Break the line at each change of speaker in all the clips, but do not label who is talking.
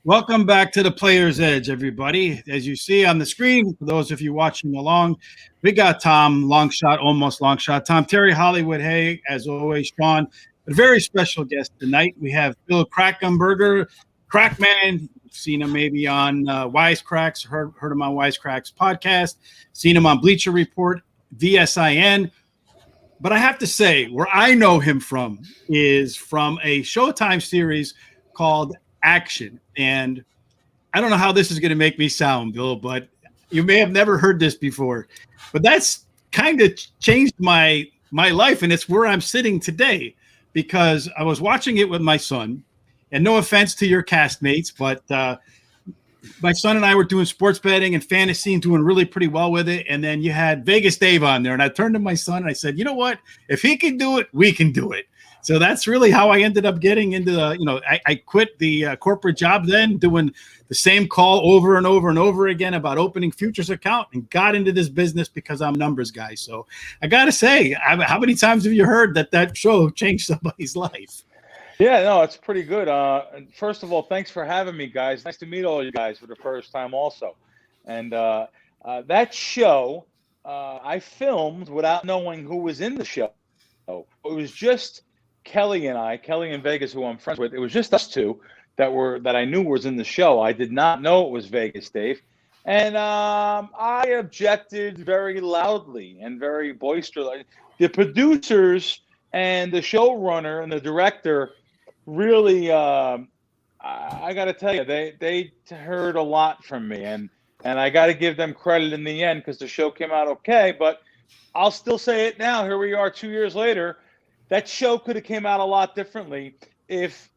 Welcome back to the Player's Edge, everybody. As you see on the screen, for those of you watching along, we got Tom, long shot, almost long shot. Tom Terry, Hollywood, hey, as always, Sean. A very special guest tonight. We have Bill Krackomberger, Krackman. You've seen him maybe on Wisecracks, heard him on Wisecracks podcast, seen him on Bleacher Report, VSIN. But I have to say, where I know him from is from a Showtime series called Action. And I don't know how this is going to make me sound, Bill, but you may have never heard this before. But that's kind of changed my life, and it's where I'm sitting today because I was watching it with my son. And no offense to your castmates, but my son and I were doing sports betting and fantasy and doing really pretty well with it. And then you had Vegas Dave on there. And I turned to my son and I said, you know what? If he can do it, we can do it. So that's really how I ended up getting into the, I quit the corporate job then, doing the same call over and over and over again about opening futures account and got into this business because I'm a numbers guy. So I got to say, how many times have you heard that show changed somebody's life?
Yeah, no, it's pretty good. First of all, thanks for having me, guys. Nice to meet all you guys for the first time also. And that show, I filmed without knowing who was in the show. It was just Kelly in Vegas, who I'm friends with. It was just us two that I knew was in the show. I did not know it was Vegas Dave. And I objected very loudly and very boisterously. The producers and the showrunner and the director really, I got to tell you, they heard a lot from me, and I got to give them credit in the end because the show came out okay. But I'll still say it now. Here we are 2 years later. That show could have came out a lot differently if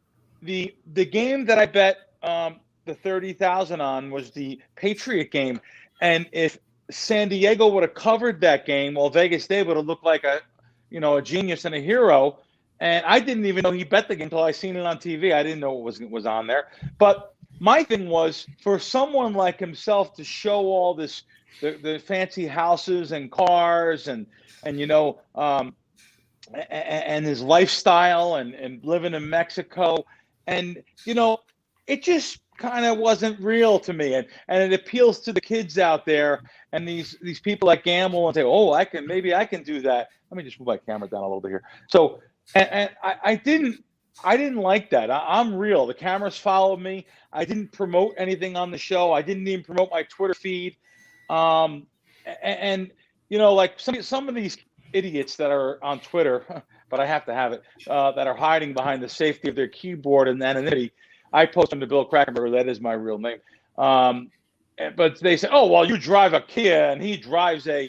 the game that I bet the 30,000 on was the Patriot game, and if San Diego would have covered that game, well, Vegas Dave would have looked like a genius and a hero. And I didn't even know he bet the game until I seen it on TV. I didn't know it was on there. But my thing was for someone like himself to show all this, the fancy houses and cars and his lifestyle and living in Mexico. And, it just kind of wasn't real to me. And it appeals to the kids out there and these people that gamble and say, oh, maybe I can do that. Let me just move my camera down a little bit here. So, and I didn't like that. I'm real. The cameras followed me. I didn't promote anything on the show. I didn't even promote my Twitter feed. Like some of these idiots that are on Twitter, but I have to have it, that are hiding behind the safety of their keyboard and anonymity. I post them to Bill Krackomberger. That is my real name. But they say, oh, well, you drive a Kia and he drives a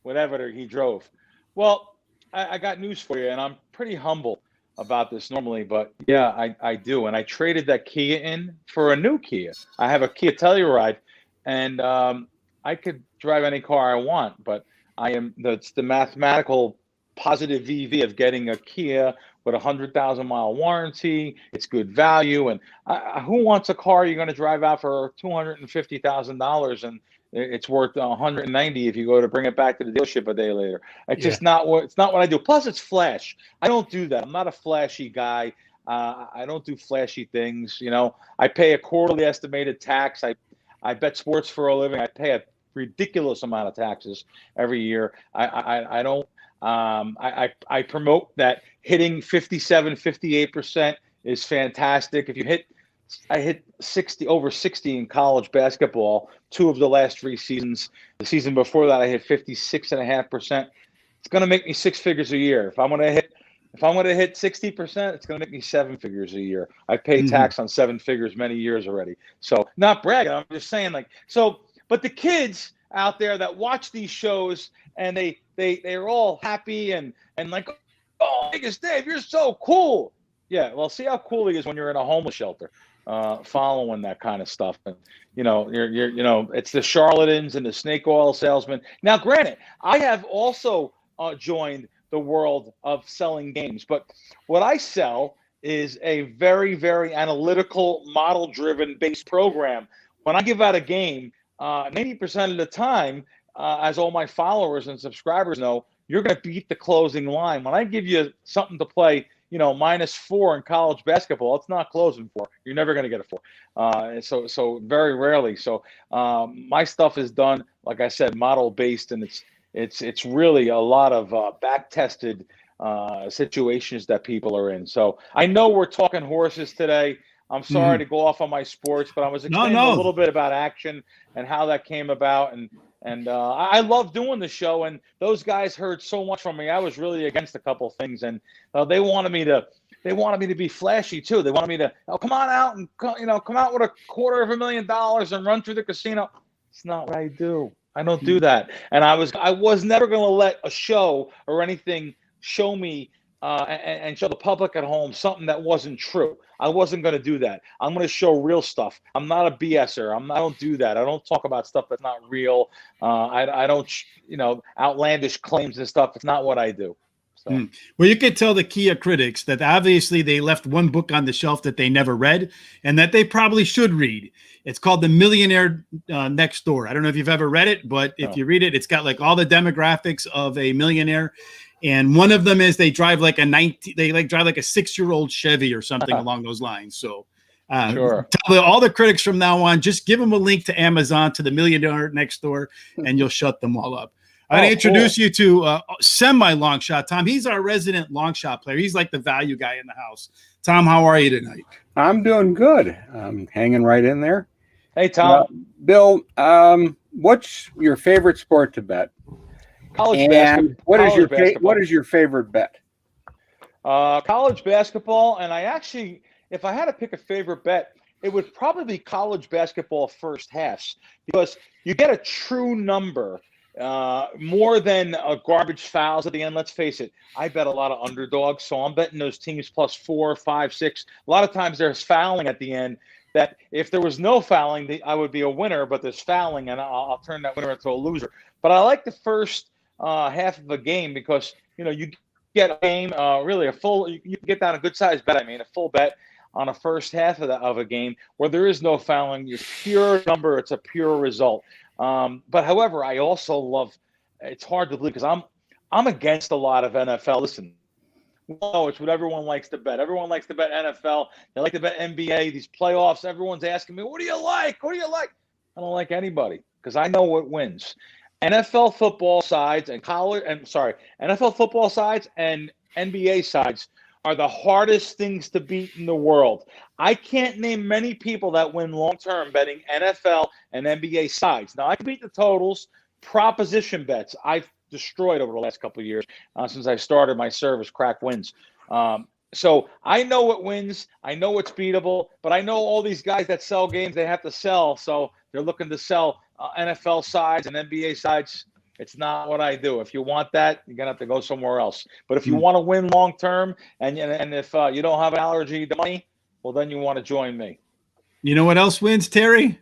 whatever he drove. Well, I got news for you, and I'm pretty humble about this normally, but yeah, I do. And I traded that Kia in for a new Kia. I have a Kia Telluride, and I could drive any car I want, but it's the mathematical positive VV of getting a Kia with a 100,000-mile warranty. It's good value, and who wants a car you're going to drive out for $250,000 and it's worth $190 if you go to bring it back to the dealership a day later? It's just not what I do. Plus, it's flash. I don't do that. I'm not a flashy guy. I don't do flashy things. I pay a quarterly estimated tax. I bet sports for a living. I pay a ridiculous amount of taxes every year. I don't. I promote that hitting 58% is fantastic. I hit over 60 in college basketball, 2 of the last 3 seasons. The season before that, I hit 56.5%. It's going to make me 6 figures a year. If I'm going to hit 60%, it's going to make me 7 figures a year. I paid tax on 7 figures many years already. So not bragging. I'm just saying but the kids out there that watch these shows and they're all happy and like, oh, Vegas Dave, you're so cool. Yeah, well, see how cool he is when you're in a homeless shelter, following that kind of stuff. And it's the charlatans and the snake oil salesmen. Now, granted, I have also joined the world of selling games, but what I sell is a very, very analytical, model-driven based program. When I give out a game, 90% of the time, as all my followers and subscribers know, you're going to beat the closing line. When I give you something to play, -4 in college basketball. It's not closing 4. You're never going to get a 4. So very rarely. So my stuff is done, like I said, model based, and it's really a lot of back tested situations that people are in. So I know we're talking horses today. I'm sorry to go off on my sports, but I was explaining a little bit about action and how that came about. And I love doing the show. And those guys heard so much from me. I was really against a couple things, and they wanted me to be flashy too. They wanted me to come on out and come out with $250,000 and run through the casino. It's not what I do. I don't do that. And I was never going to let a show or anything show me and show the public at home something that wasn't true. I wasn't going to do that. I'm going to show real stuff. I'm not a BSer. I don't do that. I don't talk about stuff that's not real. I don't, outlandish claims and stuff. It's not what I do. So.
Well, you could tell the Kia critics that obviously they left one book on the shelf that they never read and that they probably should read. It's called The Millionaire Next Door. I don't know if you've ever read it, but if you read it, it's got like all the demographics of a millionaire. And one of them is they drive like a 6-year-old Chevy or something along those lines. So
sure.
Tell all the critics from now on, just give them a link to Amazon to The Millionaire Next Door and you'll shut them all up. I'm going to introduce you to semi-long shot Tom. He's our resident long shot player. He's like the value guy in the house. Tom, how are you tonight?
I'm doing good. I'm hanging right in there.
Hey, Tom.
Bill, what's your favorite sport to bet?
College basketball.
What is your favorite bet?
College basketball. And if I had to pick a favorite bet, it would probably be college basketball first halves, because you get a true number. More than garbage fouls at the end. Let's face it, I bet a lot of underdogs, so I'm betting those teams +4, 5, 6. A lot of times there's fouling at the end, that if there was no fouling, I would be a winner, but there's fouling, and I'll turn that winner into a loser. But I like the first half of a game, because you get a game, really a full. You can get down a good size bet. A full bet on a first half of a game where there is no fouling. It's pure number. It's a pure result. But however, I also love. It's hard to believe, because I'm against a lot of NFL. Listen, it's what everyone likes to bet. Everyone likes to bet NFL. They like to bet NBA. These playoffs. Everyone's asking me, "What do you like? What do you like?" I don't like anybody, because I know what wins. NFL football sides and NFL football sides and NBA sides are the hardest things to beat in the world. I can't name many people that win long-term betting NFL and NBA sides. Now, I can beat the totals, proposition bets. I've destroyed over the last couple of years since I started my service, Crack Wins. So I know what wins. I know what's beatable, but I know all these guys that sell games, they have to sell. So they're looking to sell NFL sides and NBA sides. It's not what I do. If you want that, you're going to have to go somewhere else. But if you want to win long-term and if you don't have an allergy to money, well, then you want to join me.
You know what else wins, Terry?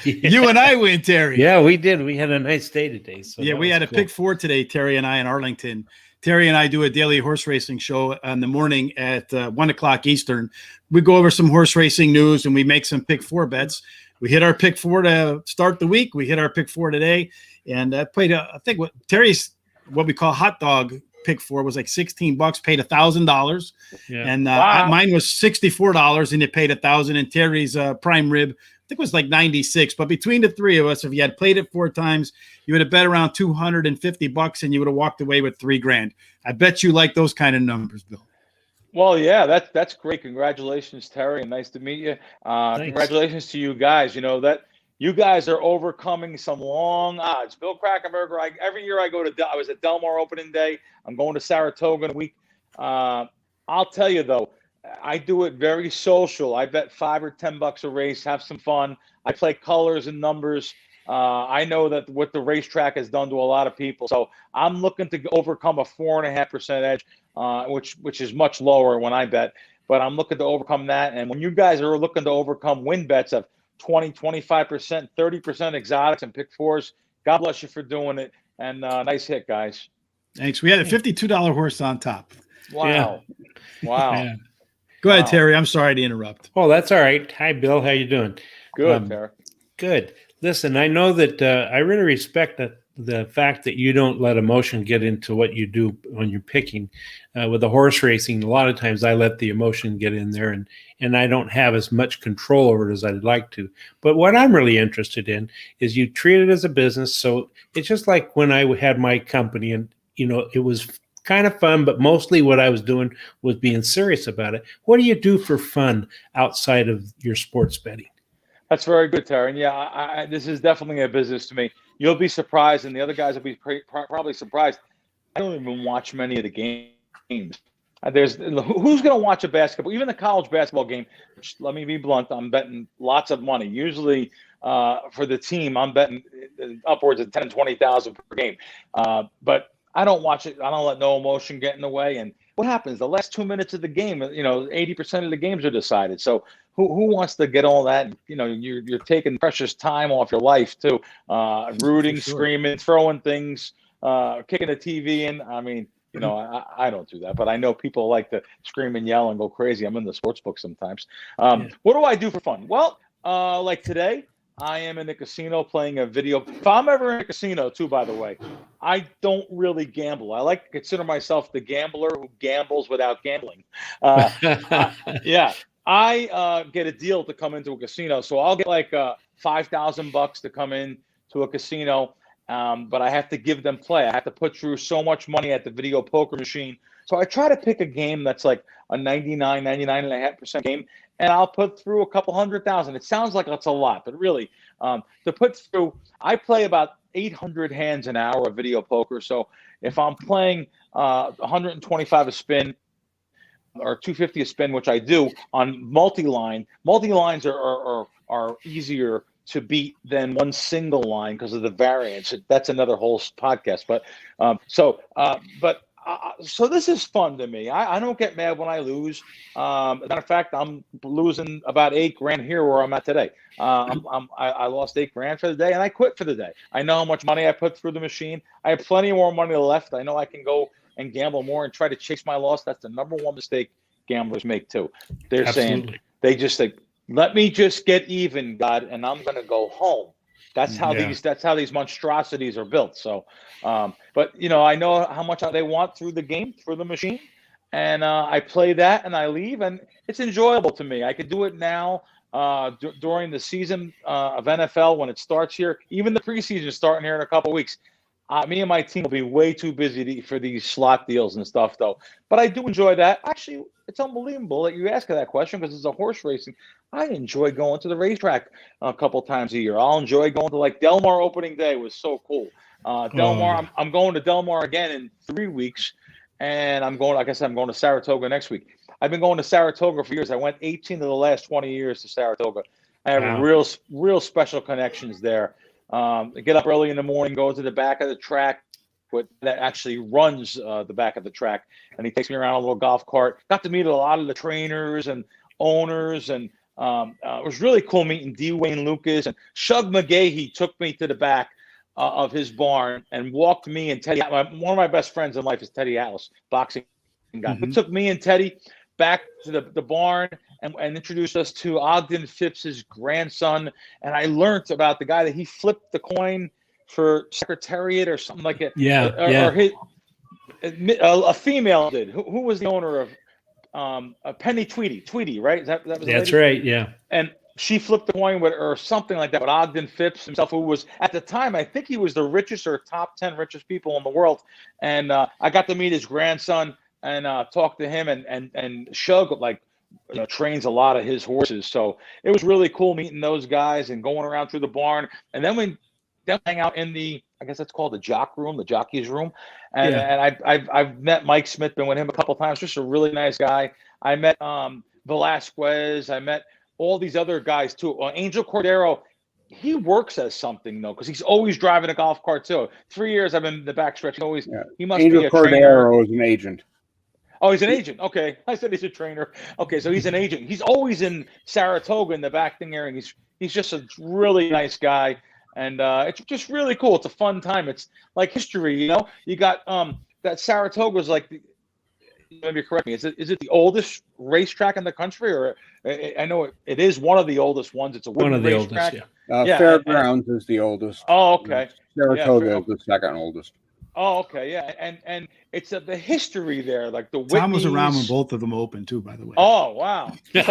You and I win, Terry.
Yeah, we did. We had a nice day today. So
yeah, we had a pick 4 today, Terry and I in Arlington. Terry and I do a daily horse racing show in the morning at 1 o'clock Eastern. We go over some horse racing news and we make some pick 4 bets. We hit our pick 4 to start the week. We hit our pick 4 today. And I played, I think what Terry's, what we call hot dog pick 4 was like $16, paid $1,000. Yeah. And mine was $64 and it paid $1,000. And Terry's prime rib, I think it was like 96. But between the three of us, if you had played it 4 times, you would have bet around $250 and you would have walked away with $3,000. I bet you like those kind of numbers, Bill.
Well, yeah, that's great. Congratulations, Terry, and nice to meet you. Congratulations to you guys. That you guys are overcoming some long odds. Bill Krackomberger, every year I was at Del Mar opening day. I'm going to Saratoga in a week. I'll tell you though, I do it very social. I bet $5 or $10 a race, have some fun. I play colors and numbers. I know that what the racetrack has done to a lot of people. So I'm looking to overcome a 4.5% edge, which is much lower when I bet. But I'm looking to overcome that. And when you guys are looking to overcome win bets of 20, 25%, 30% exotics and pick 4s, God bless you for doing it. And nice hit, guys.
Thanks. We had a $52 horse on top.
Wow.
Yeah.
Wow.
Yeah.
Go ahead, Terry. I'm sorry to interrupt.
Oh, that's all right. Hi, Bill. How you doing?
Good, Terry.
Good. Listen, I know that I really respect the fact that you don't let emotion get into what you do when you're picking. With the horse racing, a lot of times I let the emotion get in there, and I don't have as much control over it as I'd like to. But what I'm really interested in is you treat it as a business. So it's just like when I had my company, and it was kind of fun, but mostly what I was doing was being serious about it. What do you do for fun outside of your sports betting?
That's very good, Terry. And yeah, this is definitely a business to me. You'll be surprised, and the other guys will be probably surprised. I don't even watch many of the games. Who's going to watch a basketball, even the college basketball game? Which, let me be blunt, I'm betting lots of money. Usually for the team, I'm betting upwards of 10, 20,000 per game. But I don't watch it. I don't let no emotion get in the way. And what happens? The last 2 minutes of the game, 80% of the games are decided. So who wants to get all that? You're taking precious time off your life too, rooting, screaming, throwing things, kicking the TV in. I mean, I don't do that, but I know people like to scream and yell and go crazy. I'm in the sports book sometimes. What do I do for fun? Well, like today, I am in the casino playing a video. If I'm ever in a casino too, by the way, I don't really gamble. I like to consider myself the gambler who gambles without gambling. Yeah. I get a deal to come into a casino, so I'll get like $5,000 to come in to a casino, but I have to give them play. I have to put through so much money at the video poker machine. So I try to pick a game that's like a 99.5% game, and I'll put through a couple 100,000. It sounds like that's a lot, but really, to put through, I play about 800 hands an hour of video poker. So if I'm playing 125 a spin, or 250 a spin, which I do on multi-line. Multi-lines are easier to beat than one single line because of the variance. That's another whole podcast. But so this is fun to me. I don't get mad when I lose. As a matter of fact, I'm losing about $8,000 here where I'm at today. I lost $8,000 for the day, and I quit for the day. I know how much money I put through the machine. I have plenty more money left. I know I can go and gamble more and try to chase my loss. That's the number one mistake gamblers make too. They're saying, they just think, let me just get even, God, and I'm going to go home. That's how these monstrosities are built. So, but I know how much they want through the game, through the machine, and I play that and I leave, and it's enjoyable to me. I could do it now during the season of NFL when it starts here. Even the preseason is starting here in a couple of weeks. Me and my team will be way too busy for these slot deals and stuff, though. But I do enjoy that. Actually, it's unbelievable that you ask that question because it's a horse racing. I enjoy going to the racetrack a couple times a year. I'll enjoy going to like Del Mar opening day was so cool. Del Mar, I'm going to Del Mar again in 3 weeks, and I'm going. Like I said, I'm going to Saratoga next week. I've been going to Saratoga for years. I went 18 of the last 20 years to Saratoga. I have real special connections there. Get up early in the morning, go to the back of the track, that actually runs the back of the track, and he takes me around a little golf cart. Got to meet a lot of the trainers and owners, and it was really cool meeting D. Wayne Lucas and Shug McGahee. Took me to the back of his barn and walked me and Teddy. One of my best friends in life is Teddy Atlas, boxing guy. But took me and Teddy back to the barn and introduced us to Ogden Phipps's grandson. And I learned about the guy that he flipped the coin for Secretariat or something like that. Or a female did. Who was the owner of Penny Tweedy, right? That's
right, yeah.
And she flipped the coin with, or something like that, with Ogden Phipps himself, who was at the time, I think he was the richest or top 10 richest people in the world. And I got to meet his grandson and talk to him, and Shug trains a lot of his horses. So it was really cool meeting those guys and going around through the barn. And then we hang out in the, I guess that's called the jock room, the jockey's room. And I've met Mike Smith, been with him a couple of times, just a really nice guy. I met Velasquez. I met all these other guys too. Angel Cordero, he works as something though, because he's always driving a golf cart too. 3 years I've been in the backstretch. He must
Angel
be a
Cordero
trainer.
is an agent.
Oh, he's an agent. Okay, I said he's a trainer. Okay, so he's an agent. He's always in Saratoga in the back thing area. And he's just a really nice guy, and it's just really cool. It's a fun time. It's like history, You got that Saratoga's like maybe correct me. Is it the oldest racetrack in the country, or I know it is one of the oldest ones. It's a wooden racetrack. Yeah,
Fairgrounds is the oldest.
Oh, okay.
Saratoga is the second oldest.
Oh, okay. Yeah, and it's the history there, like the Whitneys.
Tom was around when both of them opened too, by the way.
Oh, wow. Cool.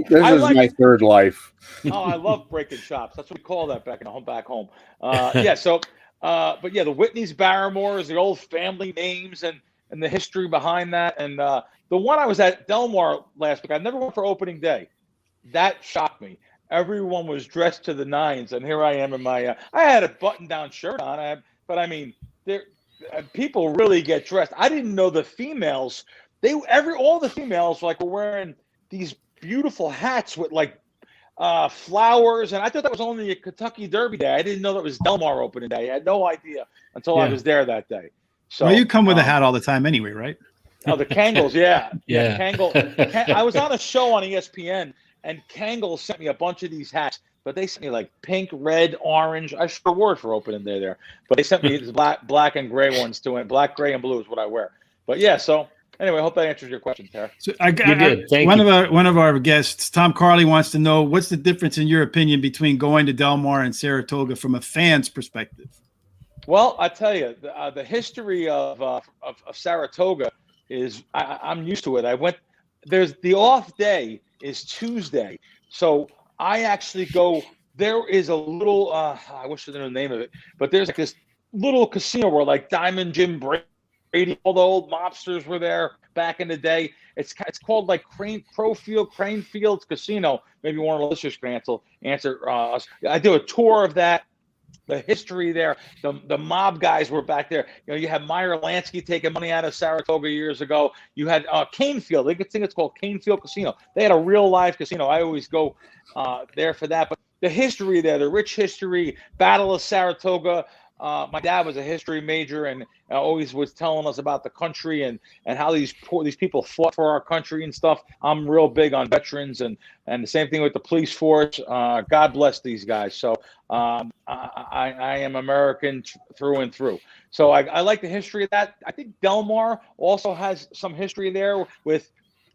This is my third life.
I love breaking chops. That's what we call that back home. Yeah. So, but yeah, the Whitneys, Barrymores, the old family names, and the history behind that. And the one I was at Del Mar last week, I never went for opening day. That shocked me. Everyone was dressed to the nines, and here I am in my. I had a button-down shirt on, but I mean, people really get dressed. I didn't know the females. All the females were wearing these beautiful hats with flowers, and I thought that was only a Kentucky Derby day. I didn't know that was Del Mar opening day. I had no idea until I was there that day. So
you come with a hat all the time anyway, right?
Oh, the Kangles, yeah.
Yeah.
I was on a show on ESPN. And Kangle sent me a bunch of these hats, but they sent me pink, red, orange. I should wore it for opening day there, but they sent me these black and gray ones too. And black, gray, and blue is what I wear. But yeah, so anyway, I hope that answers your question, Tara.
So you did. Thank you. One of our guests, Tom Carley, wants to know what's the difference in your opinion between going to Del Mar and Saratoga from a fan's perspective.
Well, I tell you, the history of Saratoga is I'm used to it. There's the off day is Tuesday. So I actually go, there is a little, I wish I didn't know the name of it, but there's this little casino where Diamond Jim Brady, all the old mobsters were there back in the day. It's called Cranefield Casino. Maybe one of the listeners can answer us. I do a tour of that. The history there, the mob guys were back there. You had Meyer Lansky taking money out of Saratoga years ago. You had Canefield. I think it's called Canefield Casino. They had a real live casino. I always go there for that. But the history there, the rich history, Battle of Saratoga. My dad was a history major and always was telling us about the country and how these people fought for our country and stuff. I'm real big on veterans and the same thing with the police force. God bless these guys. So I am American through and through. So I like the history of that. I think Del Mar also has some history there with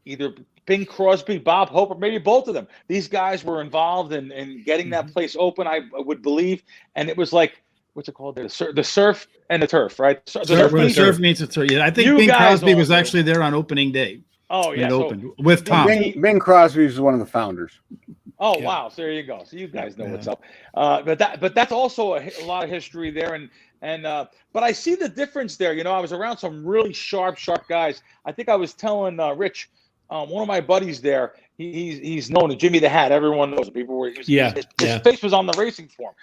either Bing Crosby, Bob Hope, or maybe both of them. These guys were involved in getting that place open, I would believe. And it was what's it called there? The surf and the turf, right?
The surf meets the turf. Yeah, I think Bing Crosby was actually there on opening day.
Oh, yeah.
It opened with Tom.
Bing Crosby is one of the founders.
Oh, yeah. Wow. So there you go. So you guys know what's up. But that's also a lot of history there. But I see the difference there. I was around some really sharp guys. I think I was telling Rich, one of my buddies there, he's known as Jimmy the Hat. Everyone knows him. People were his face was on the racing form.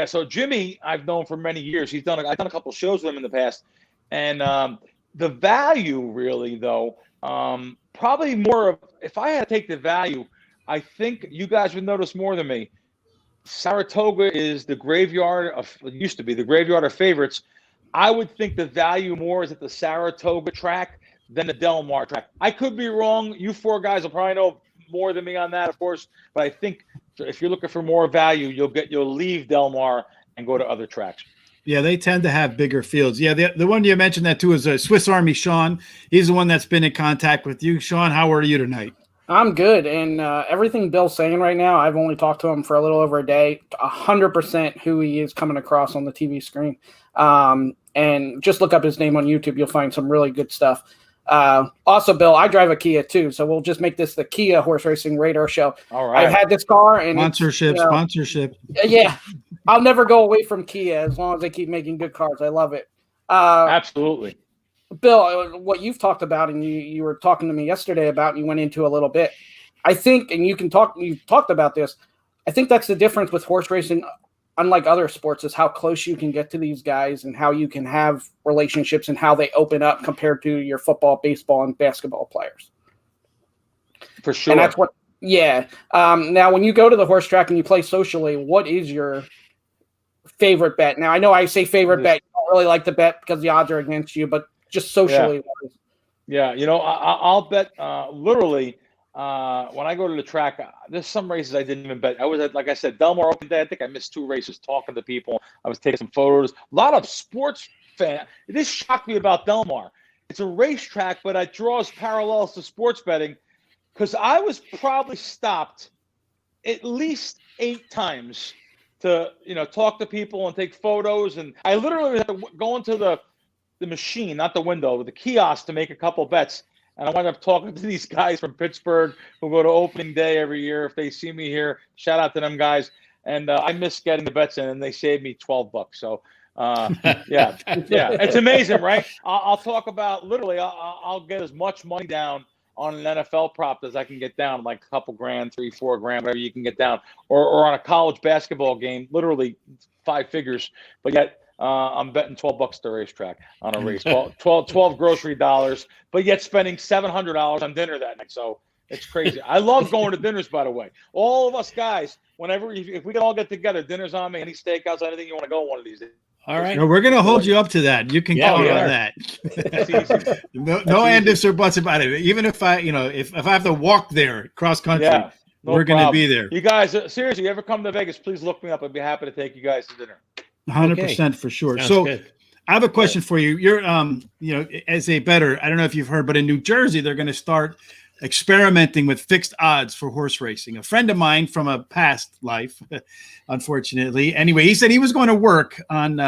So Jimmy, I've known for many years. I've done a couple of shows with him in the past, and the value really though, probably more of if I had to take the value, I think you guys would notice more than me. Saratoga is the graveyard used to be the graveyard of favorites. I would think the value more is at the Saratoga track than the Del Mar track. I could be wrong. You four guys will probably know more than me on that, of course. But I think if you're looking for more value, you'll leave Del Mar and go to other tracks.
Yeah, they tend to have bigger fields. Yeah, the one you mentioned that too is Swiss Army Sean. He's the one that's been in contact with you. Sean, how are you tonight?
I'm good, and everything Bill's saying right now, I've only talked to him for a little over a day. 100% who he is coming across on the TV screen. And just look up his name on YouTube. You'll find some really good stuff. Also, Bill, I drive a Kia too, so we'll just make this the Kia Horse Racing Radar Show.
All right.
I've had this car and
sponsorship.
Yeah, I'll never go away from Kia as long as they keep making good cars. I love it.
Absolutely.
Bill, what you've talked about, and you were talking to me yesterday about, and you went into a little bit. I think, and you've talked about this. I think that's the difference with horse racing, unlike other sports, is how close you can get to these guys and how you can have relationships and how they open up compared to your football, baseball, and basketball players.
For sure.
And that's what, yeah. Now, when you go to the horse track and you play socially, what is your favorite bet? Now, I know I say favorite bet. You don't really like to bet because the odds are against you, but just socially.
Yeah. I'll bet literally when I go to the track, there's some races I didn't even bet. I was at, like I said, Del Mar Open Day. I think I missed 2 races talking to people. I was taking some photos. A lot of sports fans. This shocked me about Del Mar. It's a racetrack, but it draws parallels to sports betting because I was probably stopped at least 8 times to talk to people and take photos. And I literally had to go into the machine, not the window, the kiosk, to make a couple bets. And I wound up talking to these guys from Pittsburgh who go to opening day every year. If they see me here, shout out to them guys. And I miss getting the bets in, and they saved me $12. So, yeah, it's amazing, right? I'll talk about literally. I'll get as much money down on an NFL prop as I can get down, like a couple grand, 3-4 grand, whatever you can get down, or on a college basketball game, literally 5 figures. But yet, I'm betting $12 at the racetrack on a race, 12 grocery dollars, but yet spending $700 on dinner that night. So it's crazy. I love going to dinners, by the way. All of us guys, if we can all get together, dinner's on me. Any steakhouse, anything you want to go one of these days.
All right.
No, we're going to hold you up to that. You can count on that. No and ifs or buts about it. Even if if I have to walk there cross country, we're going to be there.
You guys, seriously, you ever come to Vegas, please look me up. I'd be happy to take you guys to dinner.
100% for sure.
Sounds
So
good.
I have a question for you. You're, as a bettor, I don't know if you've heard, but in New Jersey, they're going to start experimenting with fixed odds for horse racing. A friend of mine from a past life, unfortunately. Anyway, he said he was going to work on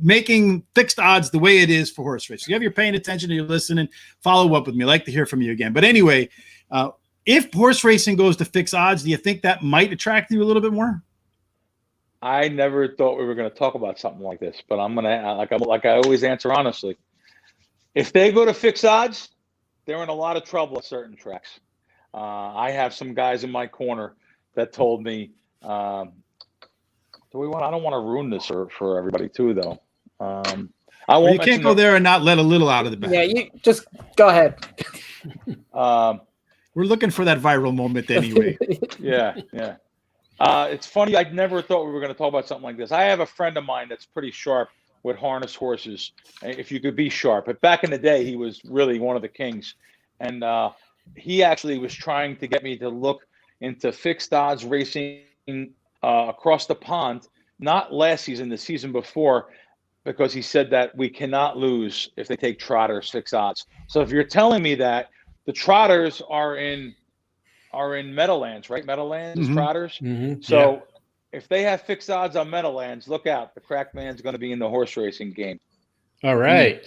making fixed odds the way it is for horse racing. If you're paying attention and you're listening, follow up with me. I'd like to hear from you again. But anyway, if horse racing goes to fixed odds, do you think that might attract you a little bit more?
I never thought we were going to talk about something like this, but I'm going to, like I always answer honestly. If they go to fixed odds, they're in a lot of trouble at certain tracks. I have some guys in my corner that told me, I don't want to ruin this for everybody too, though.
You can't go there and not let a little out of the bag.
Yeah, you just go ahead.
We're looking for that viral moment anyway.
Yeah. It's funny. I never thought we were going to talk about something like this. I have a friend of mine that's pretty sharp with harness horses, if you could be sharp. But back in the day, he was really one of the kings. And he actually was trying to get me to look into fixed odds racing across the pond, not last season, the season before, because he said that we cannot lose if they take trotters fixed odds. So if you're telling me that the trotters are in Meadowlands, right? Meadowlands is trotters.
Mm-hmm.
So if they have fixed odds on Meadowlands, look out. The Krackman's going to be in the horse racing game.
All right.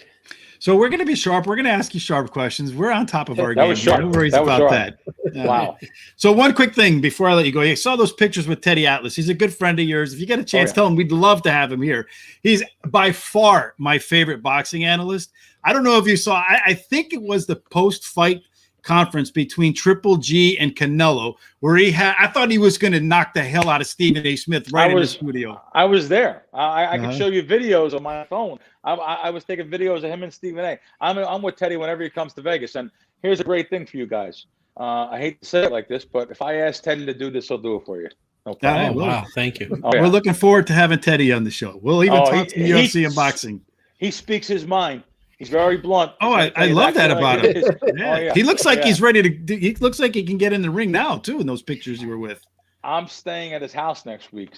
So we're going to be sharp. We're going to ask you sharp questions. We're on top of our
That
game.
was sharp.
No worries
That was
about
sharp.
that.
Wow.
So one quick thing before I let you go. You saw those pictures with Teddy Atlas. He's a good friend of yours. If you get a chance, tell him we'd love to have him here. He's by far my favorite boxing analyst. I don't know if you saw, I think it was the post-fight conference between Triple G and Canelo, where I thought he was going to knock the hell out of Stephen A. Smith in the studio.
I was there. I can show you videos on my phone. I was taking videos of him and Stephen A. I'm with Teddy whenever he comes to Vegas. And here's a great thing for you guys. I hate to say it like this, but if I ask Teddy to do this, he'll do it for you. No problem.
Wow, thank you.
We're looking forward to having Teddy on the show. We'll even talk to UFC and boxing.
He speaks his mind. He's very blunt.
Oh, I love that about him.
Yeah.
He looks like he's ready to. He looks like he can get in the ring now too. In those pictures you were with.
I'm staying at his house next week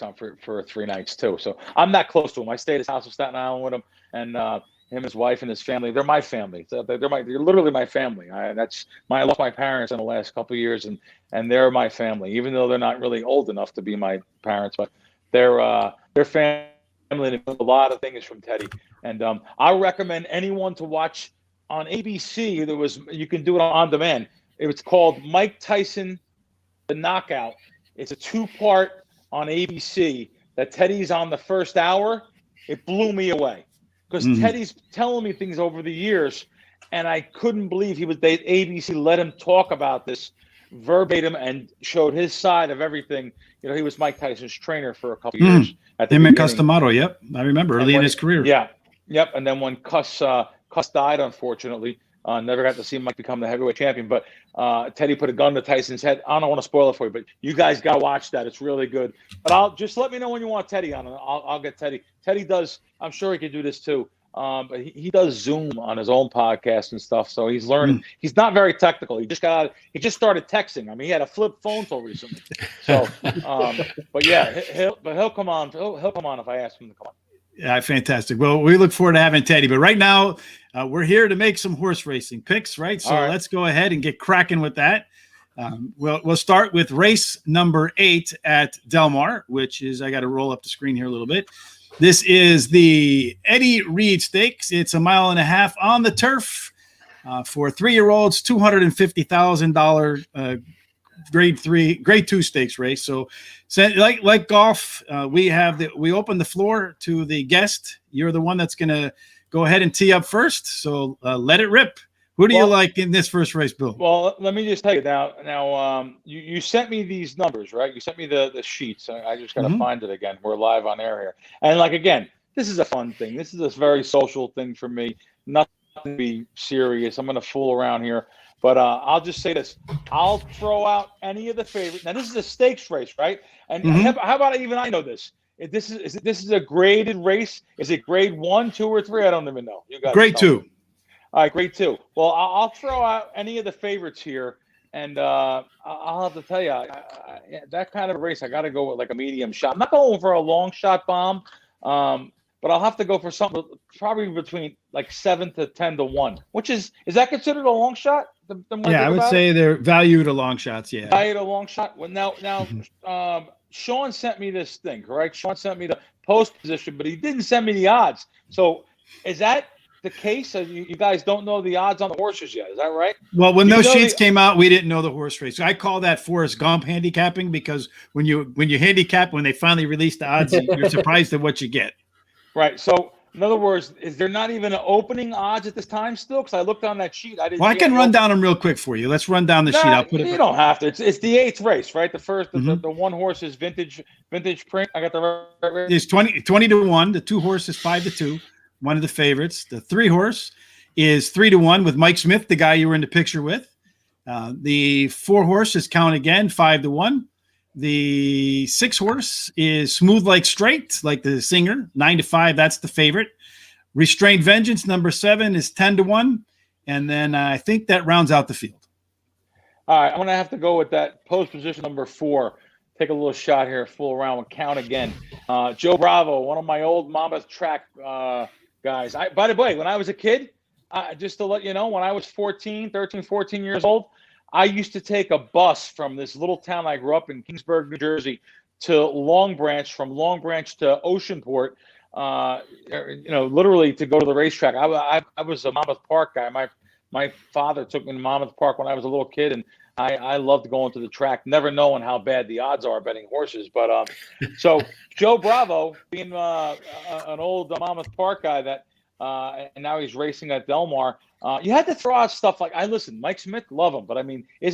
for 3 nights too. So I'm not close to him. I stay at his house in Staten Island with him, and him, his wife, and his family. They're my family. So they're literally my family. I lost my parents in the last couple of years, and they're my family. Even though they're not really old enough to be my parents, but they're family. And a lot of things from Teddy. And I recommend anyone to watch on ABC. You can do it on demand. It's called Mike Tyson, The Knockout. It's a 2-part on ABC that Teddy's on the first hour. It blew me away because Teddy's telling me things over the years, and I couldn't believe ABC let him talk about this verbatim and showed his side of everything. He was Mike Tyson's trainer for a couple of years.
Him and Customato, yep. I remember early in his career.
Yeah, yep. And then when Cuss died, unfortunately, never got to see Mike become the heavyweight champion. But Teddy put a gun to Tyson's head. I don't want to spoil it for you, but you guys got to watch that. It's really good. But I'll just let me know when you want Teddy on, and I'll get Teddy. Teddy does. I'm sure he can do this too. But he does Zoom on his own podcast and stuff, so he's learning. He's not very technical. He just started texting. I mean, he had a flip phone till recently. So, but yeah, he'll come on. He'll come on if I ask him to come on.
Yeah, fantastic. Well, we look forward to having Teddy. But right now, we're here to make some horse racing picks, right? So let's go ahead and get cracking with that. We'll start with race number 8 at Del Mar, which is, I got to roll up the screen here a little bit. This is the Eddie Reed Stakes. It's a 1.5 miles on the turf for 3-year-olds, $250,000 grade 2 stakes race. So like golf, we open the floor to the guest. You're the one that's going to go ahead and tee up first. So let it rip. Who do you like in this first race, Bill?
Well, let me just tell you now. You sent me these numbers, right? You sent me the sheets. I just got to find it again. We're live on air here, and again, this is a fun thing. This is a very social thing for me. Nothing to be serious. I'm going to fool around here, but I'll just say this: I'll throw out any of the favorites. Now, this is a stakes race, right? And how about even I know this? This is a graded race. Is it grade 1, 2, or 3? I don't even know. You guys
grade 2.
All right, grade 2. Well, I'll throw out any of the favorites here, and I'll have to tell you, that kind of race, I got to go with like a medium shot. I'm not going for a long shot bomb, but I'll have to go for something probably between like 7 to 10 to 1. Which is that considered a long shot?
I would say they're valued a long shots. Yeah,
valued a long shot. Well, now, Sean sent me this thing, correct? Sean sent me the post position, but he didn't send me the odds. So, is that the case? You guys don't know the odds on the horses yet, is that right?
Well, when those sheets came out, we didn't know the horse race. So I call that Forrest Gump handicapping, because when you handicap, when they finally release the odds, you're surprised at what you get.
Right. So in other words, is there not even an opening odds at this time still? Because I looked on that sheet.
I can run down them real quick for you. Let's run down the sheet. I'll put it.
You don't have to. It's the 8th race, right? The first, the one horse is vintage print. I got the right race.
It's 20 to 1. The 2 horses 5 to 2. One of the favorites. The 3 horse is 3 to 1 with Mike Smith, the guy you were in the picture with. The 4 horse is Count Again, 5 to 1. The 6 horse is Smooth Like Straight, like the singer, 9 to 5. That's the favorite. Restrained Vengeance, number 7, is 10 to 1. And then I think that rounds out the field.
All right, I'm going to have to go with that post position number 4. Take a little shot here, fool around with Count Again. Joe Bravo, one of my old Mar Racetrack guys. By the way, when I was a kid, just to let you know, when I was 13, 14 years old, I used to take a bus from this little town I grew up in, Kingsburg, New Jersey, to Long Branch, from Long Branch to Oceanport, literally to go to the racetrack. I was a Monmouth Park guy. My father took me to Monmouth Park when I was a little kid, and I loved going to the track, never knowing how bad the odds are betting horses. But so Joe Bravo, being an old Monmouth Park guy that, and now he's racing at Del Mar. You had to throw out stuff like, listen, Mike Smith, love him, but I mean, is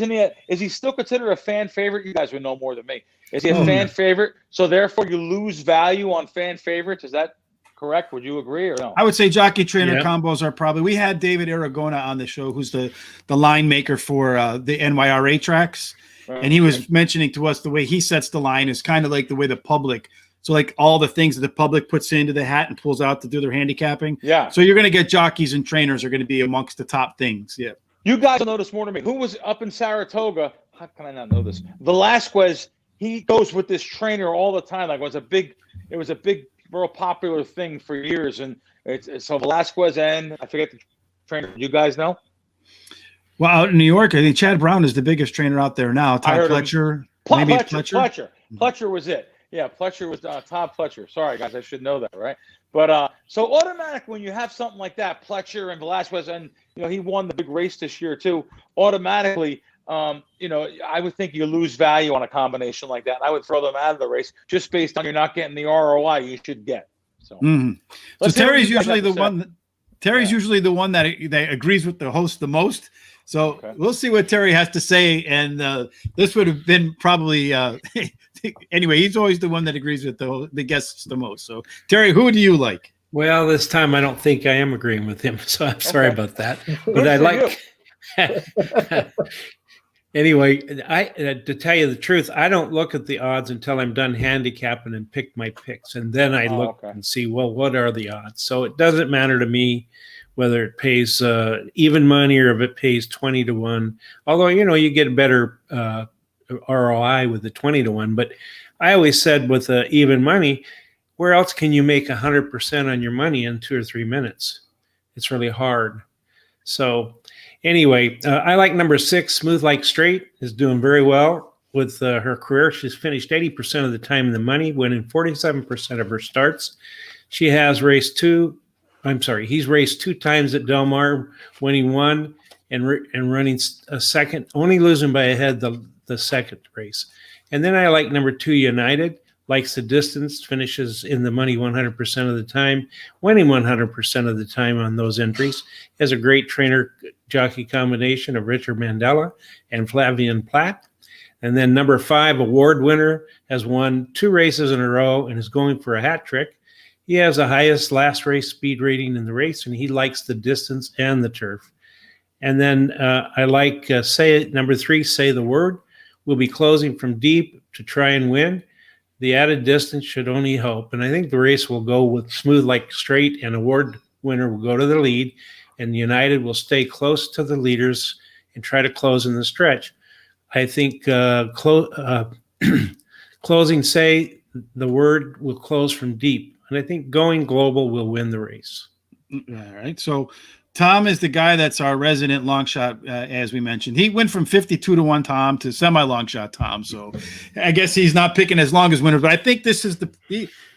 he still considered a fan favorite? You guys would know more than me. Is he a fan favorite? So therefore, you lose value on fan favorites. Is that correct? Would you agree or no?
I would say jockey trainer combos are probably. We had David Aragona on the show, who's the line maker for the NYRA tracks, and he was mentioning to us the way he sets the line is kind of like the way the public. So like all the things that the public puts into the hat and pulls out to do their handicapping. Yeah. So you're going to get jockeys and trainers are going to be amongst the top things. Yeah.
You guys will know this more than me. Who was up in Saratoga? How can I not know this? Velasquez. He goes with this trainer all the time. Like it was a big, real popular thing for years. And it's so Velasquez and I forget the trainer. You guys know?
Well, out in New York, I think Chad Brown is the biggest trainer out there now. Todd Pletcher.
Pletcher was it. Yeah, Pletcher was Todd Pletcher. Sorry, guys, I should know that, right? But so automatically, when you have something like that, Pletcher and Velasquez, and he won the big race this year too. Automatically, I would think you lose value on a combination like that. I would throw them out of the race just based on you're not getting the ROI you should get. So,
so Terry's usually the one. Terry's usually the one that agrees with the host the most. So we'll see what Terry has to say, and this would have been probably. Anyway, he's always the one that agrees with the guests the most. So, Terry, who do you like?
Well, this time I don't think I am agreeing with him, so I'm sorry about that. But I like. Anyway, to tell you the truth, I don't look at the odds until I'm done handicapping and pick my picks, and then I look and see, well, what are the odds? So it doesn't matter to me whether it pays even money or if it pays 20 to 1. Although you get a better ROI with the 20 to 1, but I always said with even money, where else can you make 100% on your money in 2 or 3 minutes? It's really hard. So anyway, I like number 6, Smooth Like Straight, is doing very well with her career. She's finished 80% of the time in the money, winning 47% of her starts. She has raced he's raced 2 times at Del Mar, winning 1 and running a second, only losing by a head the second race. And then I like number 2, United. Likes the distance, finishes in the money 100% of the time, winning 100% of the time on those entries. Has a great trainer-jockey combination of Richard Mandela and Flavian Platt. And then number 5, award winner, has won 2 races in a row and is going for a hat trick. He has the highest last race speed rating in the race, and he likes the distance and the turf. And then I like number 3, Say the Word. We'll be closing from deep to try and win. The added distance should only help. And I think the race will go with Smooth Like Straight, and award winner will go to the lead, and United will stay close to the leaders and try to close in the stretch. I think closing Say the Word will close from deep. And I think Going Global will win the race.
All right. So Tom is the guy that's our resident long shot, as we mentioned. He went from 52-1 Tom to semi-long shot Tom. So I guess he's not picking as long as winners. But I think this is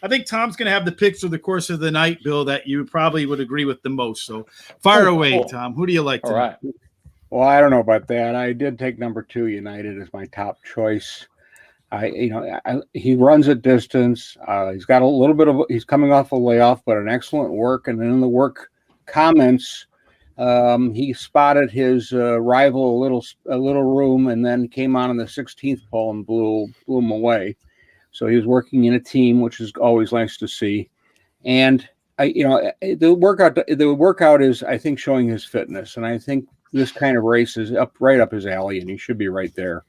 I think Tom's going to have the picks for the course of the night, Bill, that you probably would agree with the most. So fire away, Tom. Who do you like tonight?
All right.
Well, I don't know about that. I did take number 2, United, as my top choice. He runs at distance. He's got a little bit he's coming off a layoff, but an excellent work. And then in the work comments, he spotted his rival a little room, and then came on in the 16th pole and blew him away. So he was working in a team, which is always nice to see. And the workout is, I think, showing his fitness, and I think this kind of race is right up his alley, and he should be right there.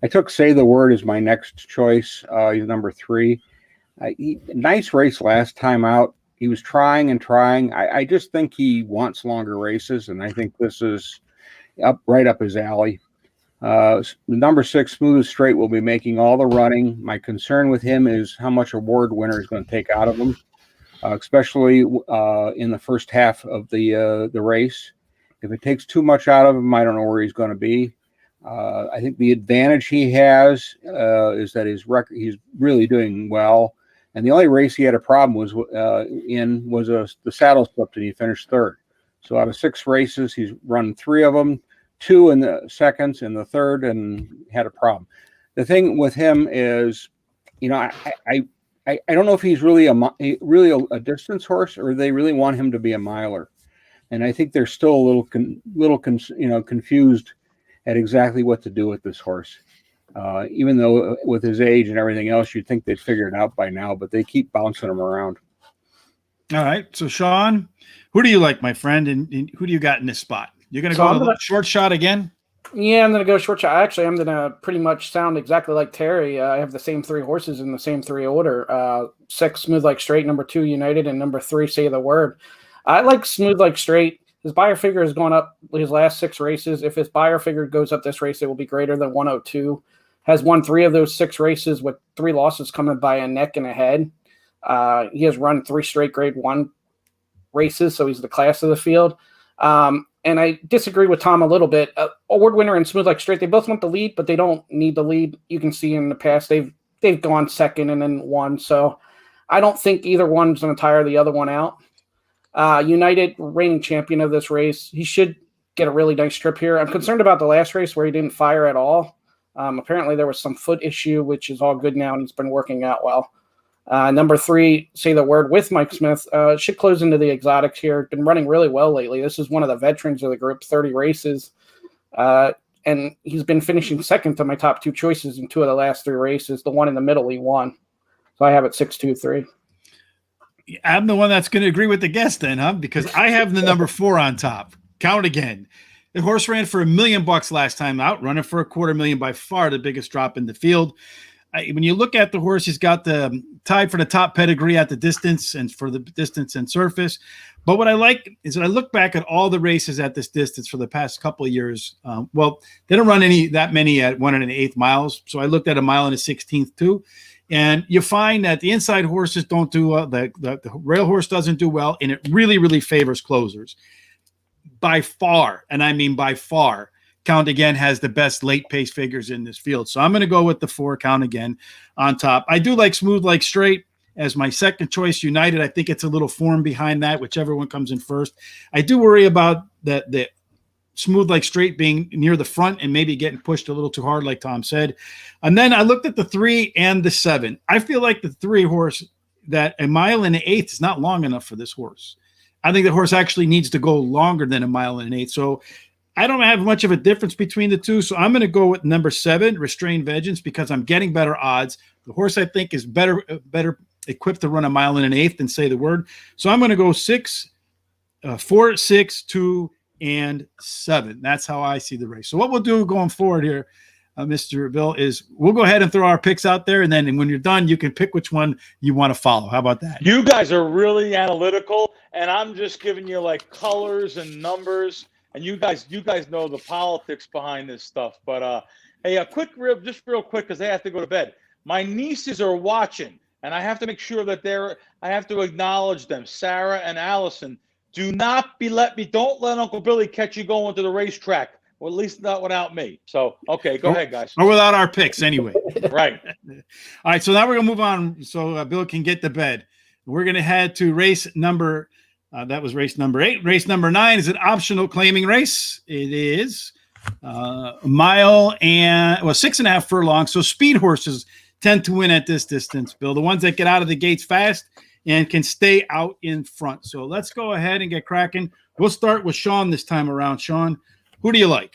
I took Say the Word as my next choice. He's number 3. Nice race last time out. He was trying and trying. I just think he wants longer races, and I think this is right up his alley. Number 6, Smooth Straight, will be making all the running. My concern with him is how much award winner is going to take out of him, especially in the first half of the race. If it takes too much out of him, I don't know where he's going to be. I think the advantage he has is that his record, he's really doing well. And the only race he had a problem was the saddle slipped, and he finished 3rd. So out of 6 races, he's run 3 of them, 2 in the seconds, in the 3rd, and had a problem. The thing with him is, I don't know if he's really a distance horse, or they really want him to be a miler. And I think they're still a little confused at exactly what to do with this horse. Even though with his age and everything else, you'd think they'd figure it out by now, but they keep bouncing him around.
All right. So, Sean, who do you like, my friend, and who do you got in this spot? You're going to go short shot again?
Yeah, I'm going to go short shot. Actually, I'm going to pretty much sound exactly like Terry. I have the same 3 horses in the same 3 order. 6, Smooth Like Straight, number 2, United, and number 3, Say the Word. I like Smooth Like Straight. His buyer figure has gone up his last 6 races. If his buyer figure goes up this race, it will be greater than 102. Has won 3 of those 6 races with 3 losses coming by a neck and a head. He has run 3 straight grade 1 races, so he's the class of the field. And I disagree with Tom a little bit. Award winner and Smooth Like Straight, they both want the lead, but they don't need the lead. You can see in the past they've gone second and then won. So I don't think either one's going to tire the other one out. United, reigning champion of this race. He should get a really nice trip here. I'm concerned about the last race where he didn't fire at all. Apparently there was some foot issue, which is all good now, and he's been working out well. Number 3, Say the Word, with Mike Smith. Should close into the exotics here. Been running really well lately. This is one of the veterans of the group, 30 races. And he's been finishing second to my top 2 choices in 2 of the last 3 races. The one in the middle he won. So I have it 6-2-3.
I'm the one that's going to agree with the guest then, huh? Because I have the number 4 on top. Count again. The horse ran for $1 million last time out, running for $250,000, by far the biggest drop in the field. When you look at the horse, he's got the tied for the top pedigree at the distance and for the distance and surface. But what I like is that I look back at all the races at this distance for the past couple of years. They don't run that many at 1 1/8 miles. So I looked at a mile and a 16th too. And you find that the inside horses don't do well. The rail horse doesn't do well, and it really, really favors closers. by far, and I mean by far, Count Again has the best late pace figures in this field. So I'm going to go with the 4 Count Again on top. I do like Smooth Like Straight as my second choice. United, I think it's a little form behind that, whichever one comes in first. I do worry about the Smooth Like Straight being near the front and maybe getting pushed a little too hard, like Tom said. And then I looked at the 3 and the 7. I feel like the 3 horse, that 1.1 1/8 is not long enough for this horse. I think the horse actually needs to go longer than 1.1 1/8. So I don't have much of a difference between the two. So I'm going to go with number 7, Restrained Vengeance, because I'm getting better odds. The horse I think is better equipped to run 1.1 1/8 than Say the Word. So I'm going to go 4, 6, 2, and 7. That's how I see the race. So what we'll do going forward here, Mr. Bill, is we'll go ahead and throw our picks out there, and then when you're done, you can pick which one you want to follow. How about that?
You guys are really analytical, and I'm just giving you like colors and numbers, and you guys know the politics behind this stuff. But hey, just real quick, because they have to go to bed. My nieces are watching, and I have to make sure that I have to acknowledge them. Sarah and Allison, don't let Uncle Billy catch you going to the racetrack. Well, at least not without me. So, okay, go ahead, guys.
Or without our picks, anyway.
Right.
All right, so now we're going to move on so Bill can get to bed. We're going to head to race number, that was race number 8. Race number 9 is an optional claiming race. It is a mile and, 6.5 furlongs. So speed horses tend to win at this distance, Bill. The ones that get out of the gates fast and can stay out in front. So let's go ahead and get cracking. We'll start with Sean this time around. Sean, who do you like?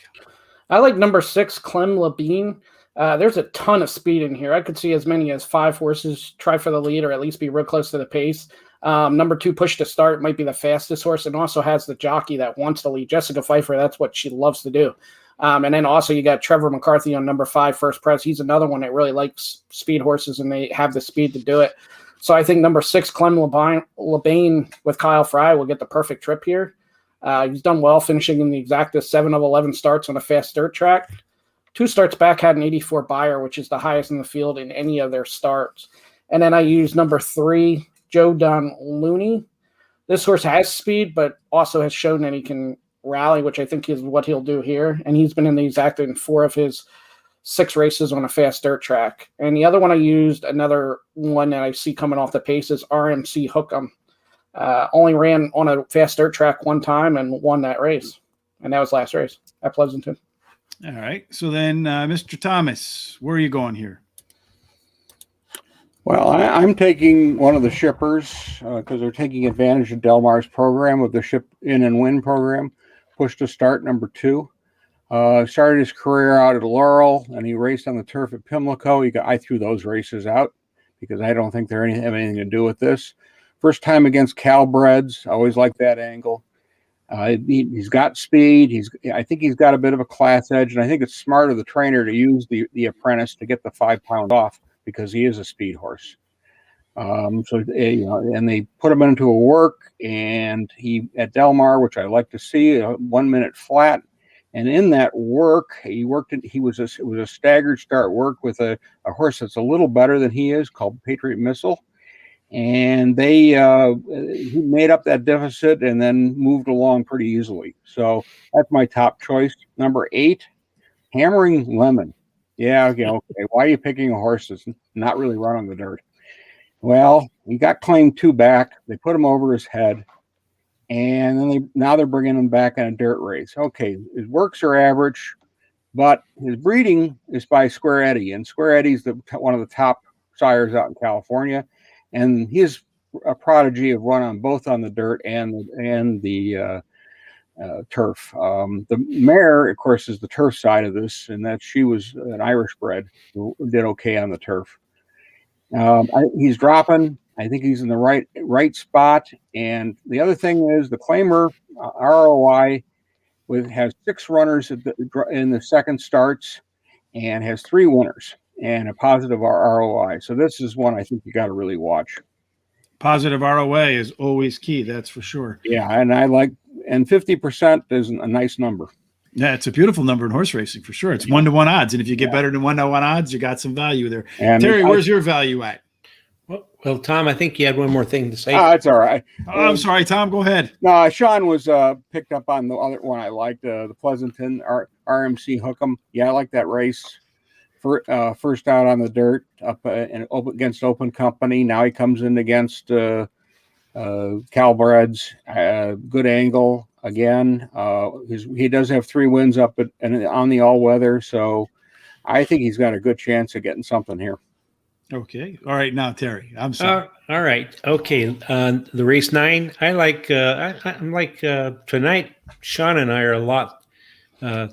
I like number 6, Clem Labine. There's a ton of speed in here. I could see as many as 5 horses try for the lead or at least be real close to the pace. Number 2, Push to Start, might be the fastest horse and also has the jockey that wants to lead. Jessica Pfeiffer, that's what she loves to do. And then also you got Trevor McCarthy on number 5, First Press. He's another one that really likes speed horses and they have the speed to do it. So I think number 6, Clem Labine with Kyle Fry will get the perfect trip here. He's done well, finishing in the exactest 7 of 11 starts on a fast dirt track. 2 starts back had an 84 buyer, which is the highest in the field in any of their starts. And then I use number 3, Joe Don Looney. This horse has speed, but also has shown that he can rally, which I think is what he'll do here. And he's been in the exact in 4 of his 6 races on a fast dirt track. And the other one I used, another one that I see coming off the pace, is RMC Hookem. Only ran on a fast dirt track 1 time and won that race. And that was last race at Pleasanton.
All right. So then, Mr. Thomas, where are you going here?
Well, I'm taking one of the shippers because they're taking advantage of Del Mar's program with the Ship In and Win program. Push to Start, number 2. Started his career out at Laurel, and he raced on the turf at Pimlico. I threw those races out because I don't think they have anything to do with this. First time against Calbreds. I always like that angle. He's got speed. I think he's got a bit of a class edge, and I think it's smart of the trainer to use the apprentice to get the 5 pound off because he is a speed horse. And they put him into a work, and he at Del Mar, which I like to see, a 1 minute flat. And in that work, it was a staggered start work with a horse that's a little better than he is, called Patriot Missile. And he made up that deficit and then moved along pretty easily. So that's my top choice. Number 8, Hammering Lemon. Yeah, okay. Why are you picking a horse that's not really running the dirt? Well, he got claim 2 back. They put him over his head, and then now they're bringing him back on a dirt race. Okay, his works are average, but his breeding is by Square Eddie, and Square Eddie's one of the top sires out in California. And he's a prodigy of run both on the dirt and the turf. The mare, of course, is the turf side of this, and that she was an Irish bred who did okay on the turf. He's dropping. I think he's in the right spot. And the other thing is the claimer ROI has 6 runners in the second starts and has 3 winners and a positive ROI. So this is one I think you got to really watch.
Positive ROI is always key. That's for sure.
Yeah. And 50% is a nice number.
Yeah, it's a beautiful number in horse racing for sure. It's 1-to-1 odds. And if you get better than 1-to-1 odds, you got some value there. And Terry, where's your value at?
Well, Tom, I think you had one more thing to say.
That's all right.
Oh, I'm sorry, Tom. Go ahead.
No, Sean was picked up on the other one I liked, the Pleasanton RMC Hook'em. Yeah, I like that race. First out on the dirt up and against Open Company. Now he comes in against Calbreds. Good angle again. He does have 3 wins up on the all weather, so I think he's got a good chance of getting something here.
Okay. All right. Now, Terry, I'm sorry.
All right. Okay. The race 9. I like. I'm like tonight. Sean and I are a lot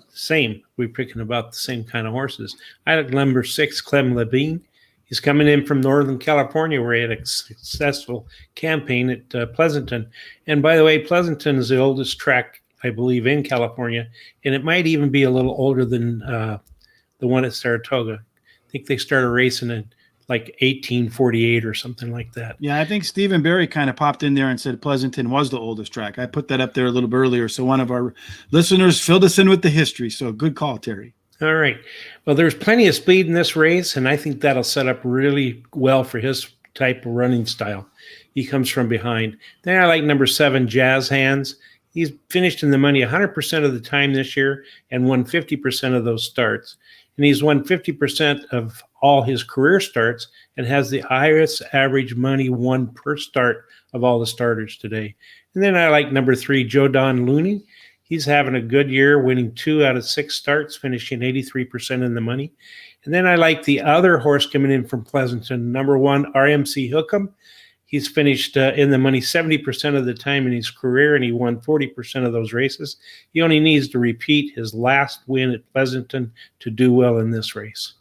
same. We're picking about the same kind of horses. I like number 6, Clem Levine. He's coming in from Northern California, where he had a successful campaign at Pleasanton. And by the way, Pleasanton is the oldest track, I believe, in California, and it might even be a little older than the one at Saratoga. I think they started racing in like 1848 or something like that.
Yeah, I think Stephen Berry kind of popped in there and said Pleasanton was the oldest track. I put that up there a little bit earlier, so one of our listeners filled us in with the history. So good call, Terry.
All right. Well, there's plenty of speed in this race, and I think that'll set up really well for his type of running style. He comes from behind. Then I like number 7, Jazz Hands. He's finished in the money 100% of the time this year and won 50% of those starts. And he's won 50% of all his career starts and has the highest average money won per start of all the starters today. And then I like number 3, Joe Don Looney. He's having a good year, winning 2 out of 6 starts, finishing 83% in the money. And then I like the other horse coming in from Pleasanton, number 1, RMC Hook'em. He's finished in the money 70% of the time in his career, and he won 40% of those races. He only needs to repeat his last win at Pleasanton to do well in this race.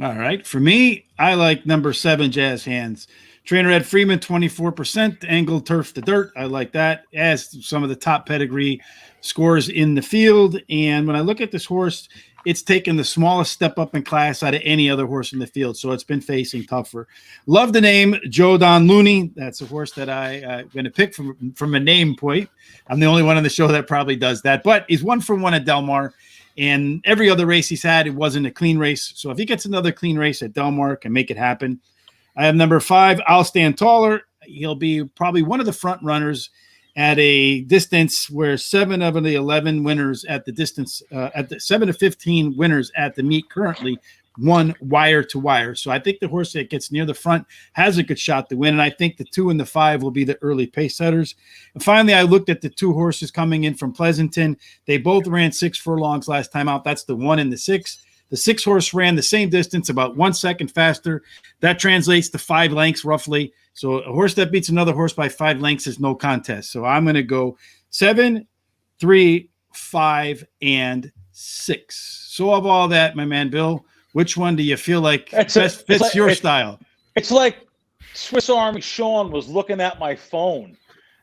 All right. For me, I like number 7, Jazz Hands. Trainer Ed Freeman, 24%. Angled Turf to Dirt. I like that. As some of the top pedigree scores in the field. And when I look at this horse, it's taken the smallest step up in class out of any other horse in the field. So it's been facing tougher. Love the name Joe Don Looney. That's a horse that I'm going to pick from a name point. I'm the only one on the show that probably does that. But he's 1 for 1 at Del Mar. And every other race he's had, it wasn't a clean race. So if he gets another clean race at Del Mar, can make it happen. I have number 5, I'll Stand Taller. He'll be probably one of the front runners at a distance where 7 of the 11 winners at the distance, at the 7 to 15 winners at the meet currently won wire to wire. So I think the horse that gets near the front has a good shot to win. And I think the 2 and the 5 will be the early pace setters. And finally, I looked at the 2 horses coming in from Pleasanton. They both ran 6 furlongs last time out. That's the 1 and the 6. The 6 horse ran the same distance, about 1 second faster. That translates to 5 lengths roughly. So a horse that beats another horse by 5 lengths is no contest. So I'm going to go 7, 3, 5, and 6. So of all that, my man Bill, which one do you feel like best fits your style? It's
like Swiss Army Sean was looking at my phone.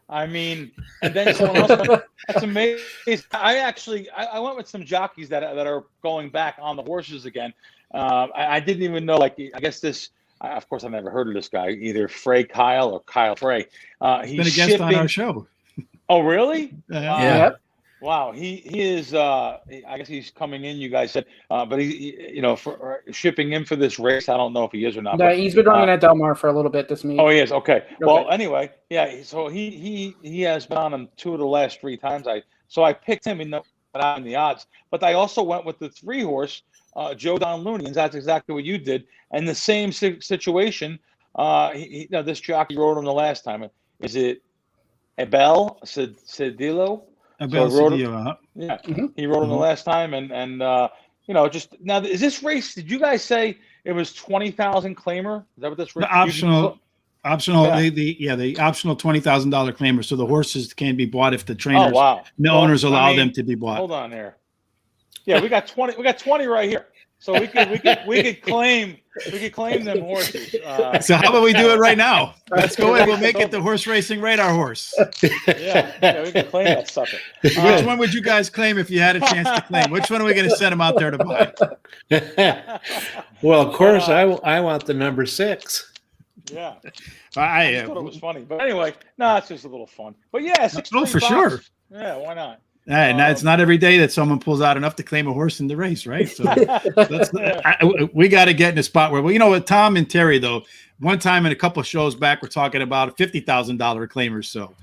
I mean, and then someone else went, that's amazing. I went with some jockeys that are going back on the horses again. I didn't even know, like, I guess this, of course, I've never heard of this guy, either Frey Kyle or Kyle Frey.
He's been a guest on our show.
Oh, really?
Yeah.
Wow, he is. I guess he's coming in. You guys said, but he, for shipping in for this race. I don't know if he is or not.
Yeah, he's been running at Del Mar for a little bit this meet.
Oh, he is. Okay. Well, anyway, yeah. So he has been on him 2 of the last 3 times. I picked him in the odds, but I also went with the 3 horse, Joe Don Looney, and that's exactly what you did. And the same situation. This jockey rode him the last time. Is it Abel Cedillo? He rode him the last time, and just now is this race? Did you guys say it was 20,000 claimer? Is that what this race?
The optional, the optional $20,000 claimer. So the horses can be bought if the trainers, the owners allow them to be bought.
Hold on there. Yeah, we got 20. We got 20 right here. So we could claim them horses.
So how about we do it right now? Let's go in. We'll make it the horse racing radar horse.
Yeah, we can claim that sucker.
Which one would you guys claim if you had a chance to claim? Which one are we going to send them out there to buy?
Well, of course, I want the number 6.
Yeah, I thought it was funny, but anyway, it's just a little fun. But yeah, 6
for sure.
Yeah, why not?
And it's not every day that someone pulls out enough to claim a horse in the race, right? So we got to get in a spot where, well, you know what, Tom and Terry, though, one time in a couple of shows back, we're talking about $50,000 claimers. So,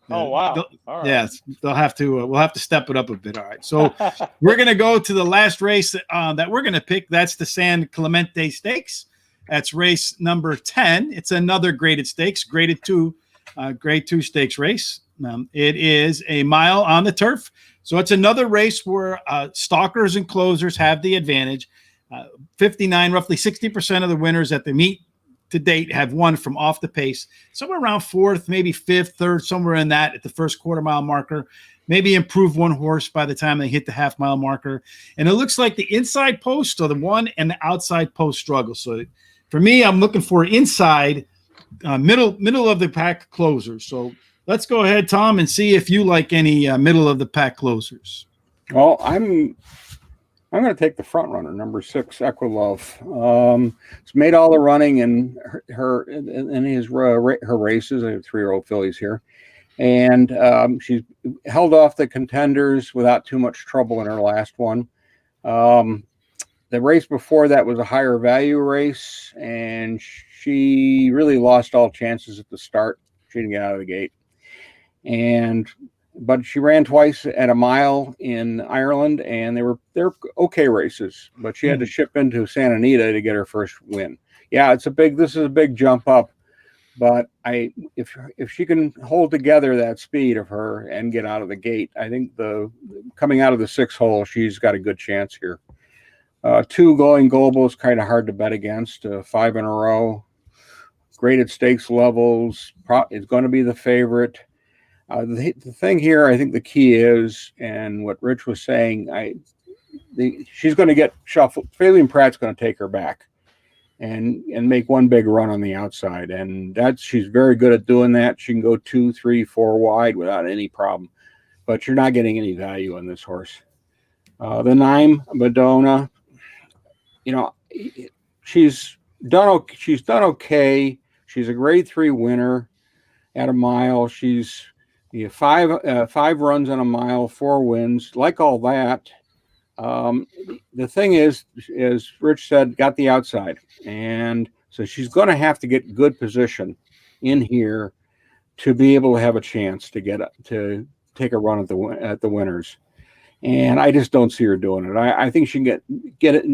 oh wow,
all right. Yeah, they'll have to. We'll have to step it up a bit. All right, so we're gonna go to the last race that we're gonna pick. That's the San Clemente Stakes. That's race number 10. It's another graded stakes, grade 2 stakes race. It is a mile on the turf. So it's another race where stalkers and closers have the advantage. 59, roughly 60% of the winners at the meet to date have won from off the pace. Somewhere around 4th, maybe 5th, 3rd, somewhere in that at the first quarter mile marker. Maybe improve one horse by the time they hit the half mile marker. And it looks like the inside post or the one and the outside post struggle. So for me, I'm looking for inside, middle of the pack closers. So let's go ahead, Tom, and see if you like any middle of the pack closers.
Well, I'm going to take the front runner, number 6, Equilove. It's made all the running in her races. I have 3-year-old fillies here, and she's held off the contenders without too much trouble in her last one. The race before that was a higher value race, and she really lost all chances at the start. She didn't get out of the gate. But she ran twice at a mile in Ireland, and they're okay races. But she had to ship into Santa Anita to get her first win. Yeah, this is a big jump up. But if she can hold together that speed of her and get out of the gate, I think coming out of the 6th hole, she's got a good chance here. 2 Going Global is kind of hard to bet against. 5 in a row. Graded stakes levels is going to be the favorite. The thing here, I think the key is, and what Rich was saying, she's going to get shuffled. Fabian Pratt's going to take her back and make one big run on the outside. And she's very good at doing that. She can go 2, 3, 4 wide without any problem. But you're not getting any value on this horse. The 9, Madonna, she's done okay. She's a grade 3 winner at a mile. She's 5 runs on a mile, 4 wins, like all that. The thing is Rich said, got the outside. And so she's going to have to get good position in here to be able to have a chance to take a run at the winners. And I just don't see her doing it. I think she can get it,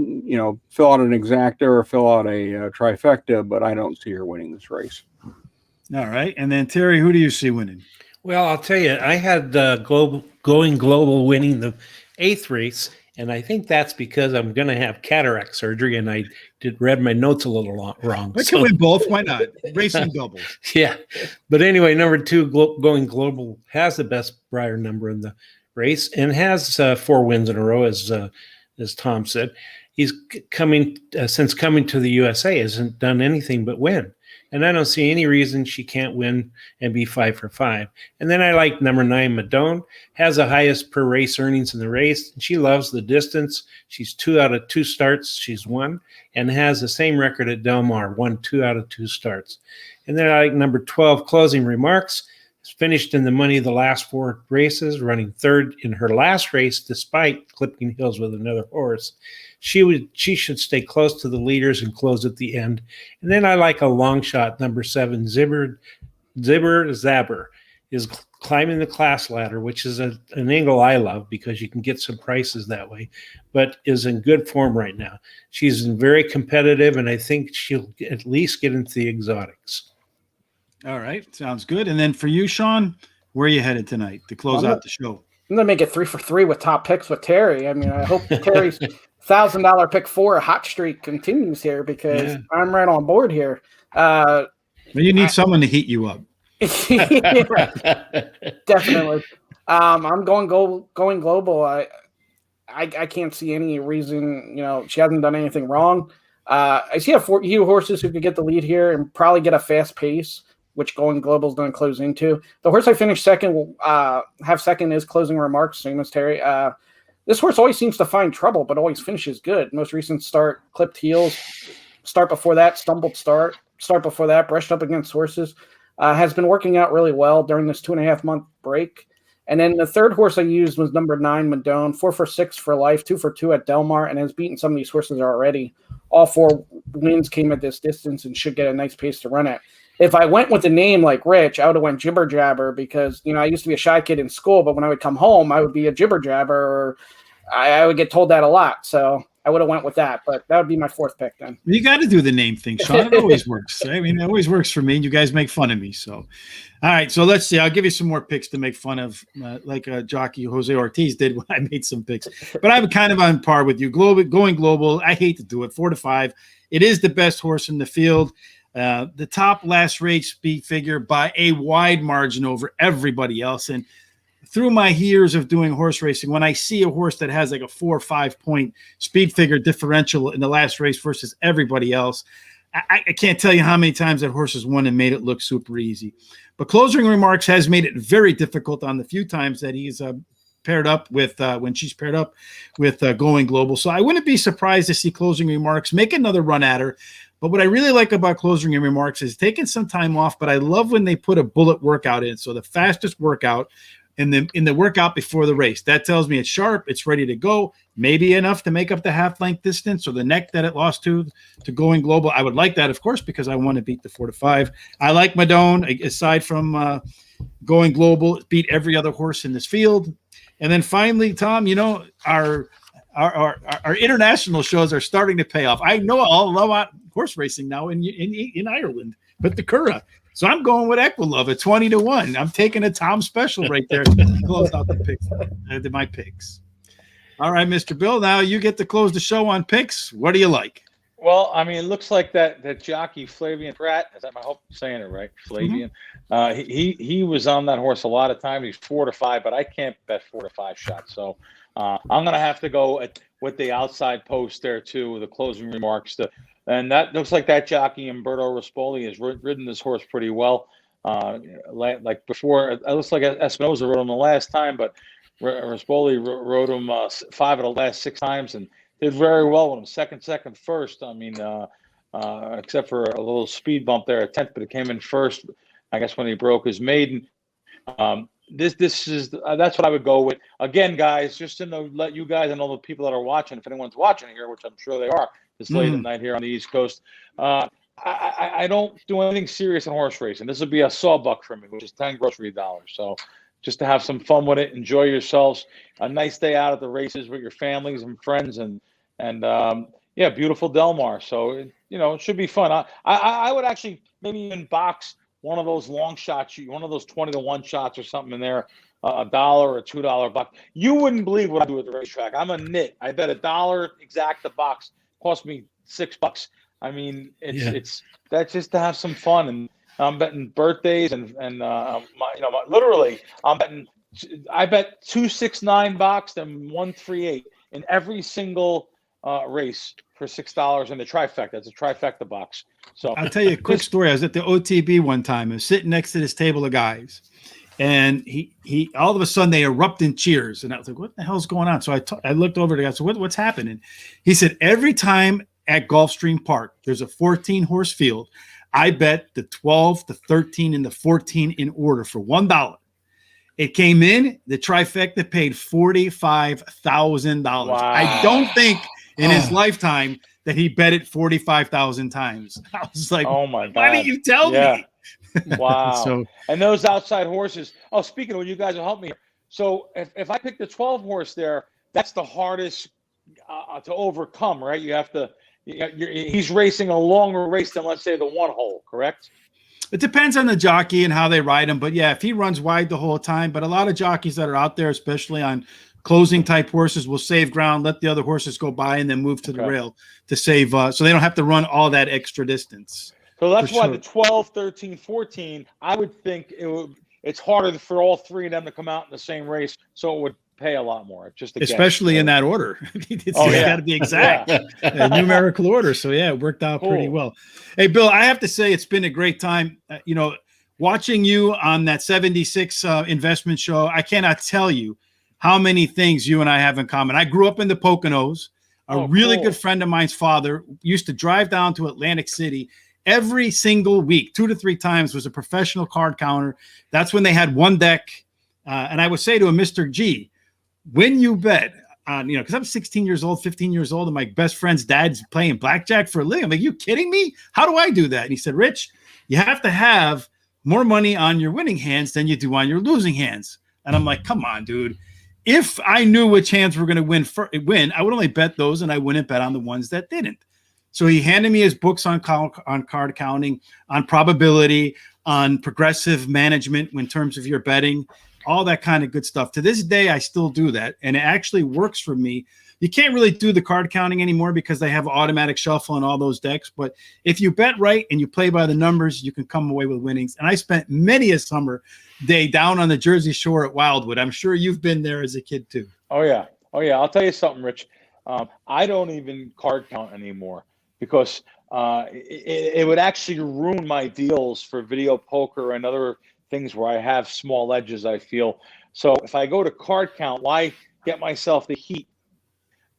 fill out an exacta or fill out a trifecta, but I don't see her winning this race.
All right. And then Terry, who do you see winning?
Well, I'll tell you, I had Going Global winning the 8th race, and I think that's because I'm going to have cataract surgery, and I read my notes a little wrong.
I can win both. Why not? Racing doubles.
Yeah. But anyway, number 2, Going Global has the best Briar number in the race and has 4 wins in a row, as Tom said. He's since coming to the USA, hasn't done anything but win. And I don't see any reason she can't win and be 5 for 5. And then I like number 9, Madone, has the highest per race earnings in the race. And she loves the distance. She's 2 out of 2 starts. She's won and has the same record at Del Mar, won 2 out of 2 starts. And then I like number 12, Closing Remarks. Finished in the money the last 4 races, running 3rd in her last race despite clipping heels with another horse. She should stay close to the leaders and close at the end. And then I like a long shot, number 7, Zibber Zabber, is climbing the class ladder, which is an angle I love because you can get some prices that way, but is in good form right now. She's very competitive, and I think she'll at least get into the exotics.
All right. Sounds good. And then for you, Sean, where are you headed tonight to close out the show?
I'm going to make it 3 for 3 with top picks with Terry. I mean, I hope Terry's $1,000 pick 4 hot streak continues here because I'm right on board here.
Well, you need someone to heat you up.
Definitely. I'm going global. I can't see any reason, she hasn't done anything wrong. I see a few horses who could get the lead here and probably get a fast pace, which Going Global is going to close into. The horse I finished second will have second is Closing Remarks, same as Terry. This horse always seems to find trouble, but always finishes good. Most recent start, clipped heels. Start before that, stumbled start. Start before that, brushed up against horses. Has been working out really well during this 2.5-month break. And then the third horse I used was number 9, Madone, 4 for 6 for life, 2 for 2 at Del Mar, and has beaten some of these horses already. All 4 wins came at this distance and should get a nice pace to run at. If I went with a name like Rich, I would have went Jibber Jabber because, I used to be a shy kid in school, but when I would come home, I would be a Jibber Jabber, or I would get told that a lot. So I would have went with that, but that would be my 4th pick then.
You got to do the name thing, Sean. It always works. I mean, it always works for me. You guys make fun of me. So, all right. So let's see. I'll give you some more picks to make fun of, like jockey Jose Ortiz did when I made some picks. But I'm kind of on par with you. Going global, I hate to do it. 4 to 5. It is the best horse in the field. The top last race speed figure by a wide margin over everybody else. And through my years of doing horse racing, when I see a horse that has like a 4 or 5 point speed figure differential in the last race versus everybody else, I can't tell you how many times that horse has won and made it look super easy. But Closing Remarks has made it very difficult on the few times that he's paired up with when she's paired up with Going Global. So I wouldn't be surprised to see Closing Remarks make another run at her. But what I really like about Closing Remarks is taking some time off, but I love when they put a bullet workout in. So the fastest workout in the workout before the race. That tells me it's sharp, it's ready to go, maybe enough to make up the half-length distance or the neck that it lost to Going Global. I would like that, of course, because I want to beat the 4 to 5. I like Madone, aside from Going Global, beat every other horse in this field. And then finally, Tom, our international shows are starting to pay off. I know all about horse racing now in Ireland, but the Curragh. So I'm going with Equilove at 20 to 1. I'm taking a Tom special right there to close out the picks. My picks. All right, Mr. Bill. Now you get to close the show on picks. What do you like?
Well, I mean, it looks like that jockey Flavien Prat. I hope I'm saying it right, Flavien. Mm-hmm. He was on that horse a lot of times. He's 4 to 5, but I can't bet 4 to 5 shots. So I'm gonna have to go with the outside post there too. The Closing Remarks. And that looks like that jockey Umberto Rispoli has ridden this horse pretty well. Like before, it looks like Espinosa rode him the last time, but Rispoli rode him 5 of the last 6 times and did very well with him. Second, first. I mean, except for a little speed bump there at 10th, but it came in first, I guess, when he broke his maiden. This is that's what I would go with. Again, guys, just to let you guys and all the people that are watching, if anyone's watching here, which I'm sure they are, this late at night here on the East Coast, I don't do anything serious in horse racing. This would be a sawbuck for me, which is 10 grocery dollars. So just to have some fun with it, enjoy yourselves, a nice day out at the races with your families and friends, and beautiful Del Mar. So it should be fun. I would actually maybe even box one of those long shots, one of those 20 to 1 shots or something in there, $1 or $2 buck. You wouldn't believe what I do at the racetrack. I'm a nit. I bet $1 exact a box cost me $6. I mean, it's that's just to have some fun, and I'm betting birthdays and literally I bet 269 boxed and 138 in every single race for $6 in the trifecta. It's a trifecta box. So
I'll tell you a quick story. I was at the OTB one time. I was sitting next to this table of guys, and he all of a sudden they erupt in cheers, and I was like, "What the hell's going on?" So I looked over to the guy. So what's happening? He said, "Every time at Gulfstream Park, there's a 14 horse field. I bet the 12, the 13, and the 14 in order for $1. It came in. The trifecta paid $45,000. Wow. I don't think in his lifetime that he bet it 45,000 times. I was like, "Oh my God! Why didn't you tell me?"
Wow. So, and those outside horses. Oh, speaking of, you guys will help me. So if I pick the 12 horse there, that's the hardest to overcome, right? You have to. He's racing a longer race than, let's say, the 1 hole, correct?
It depends on the jockey and how they ride him. But yeah, if he runs wide the whole time, but a lot of jockeys that are out there, especially on closing type horses, will save ground, let the other horses go by, and then move to the rail to save, so they don't have to run all that extra distance.
So that's why the 12, 13, 14, I would think it's harder for all 3 of them to come out in the same race, so it would pay a lot more.
Especially in that order. It's got to be exact. Numerical order. So it worked out pretty well. Hey, Bill, I have to say it's been a great time. Watching you on that 76 investment show, I cannot tell you how many things you and I have in common. I grew up in the Poconos. A really good friend of mine's father used to drive down to Atlantic City every single week, 2 to 3 times, was a professional card counter. That's when they had one deck. And I would say to him, Mr. G, when you bet on, because I'm 16 years old, 15 years old, and my best friend's dad's playing blackjack for a living. I'm like, you kidding me? How do I do that? And he said, Rich, you have to have more money on your winning hands than you do on your losing hands. And I'm like, come on, dude. If I knew which hands were going to win, I would only bet those, and I wouldn't bet on the ones that didn't. So he handed me his books on card counting, on probability, on progressive management in terms of your betting, all that kind of good stuff. To this day, I still do that, and it actually works for me. You can't really do the card counting anymore because they have automatic shuffle on all those decks. But if you bet right and you play by the numbers, you can come away with winnings. And I spent many a summer day down on the Jersey Shore at Wildwood. I'm sure you've been there as a kid too.
Oh yeah. I'll tell you something, Rich. I don't even card count anymore because it would actually ruin my deals for video poker and other things where I have small edges, I feel. So if I go to card count, why get myself the heat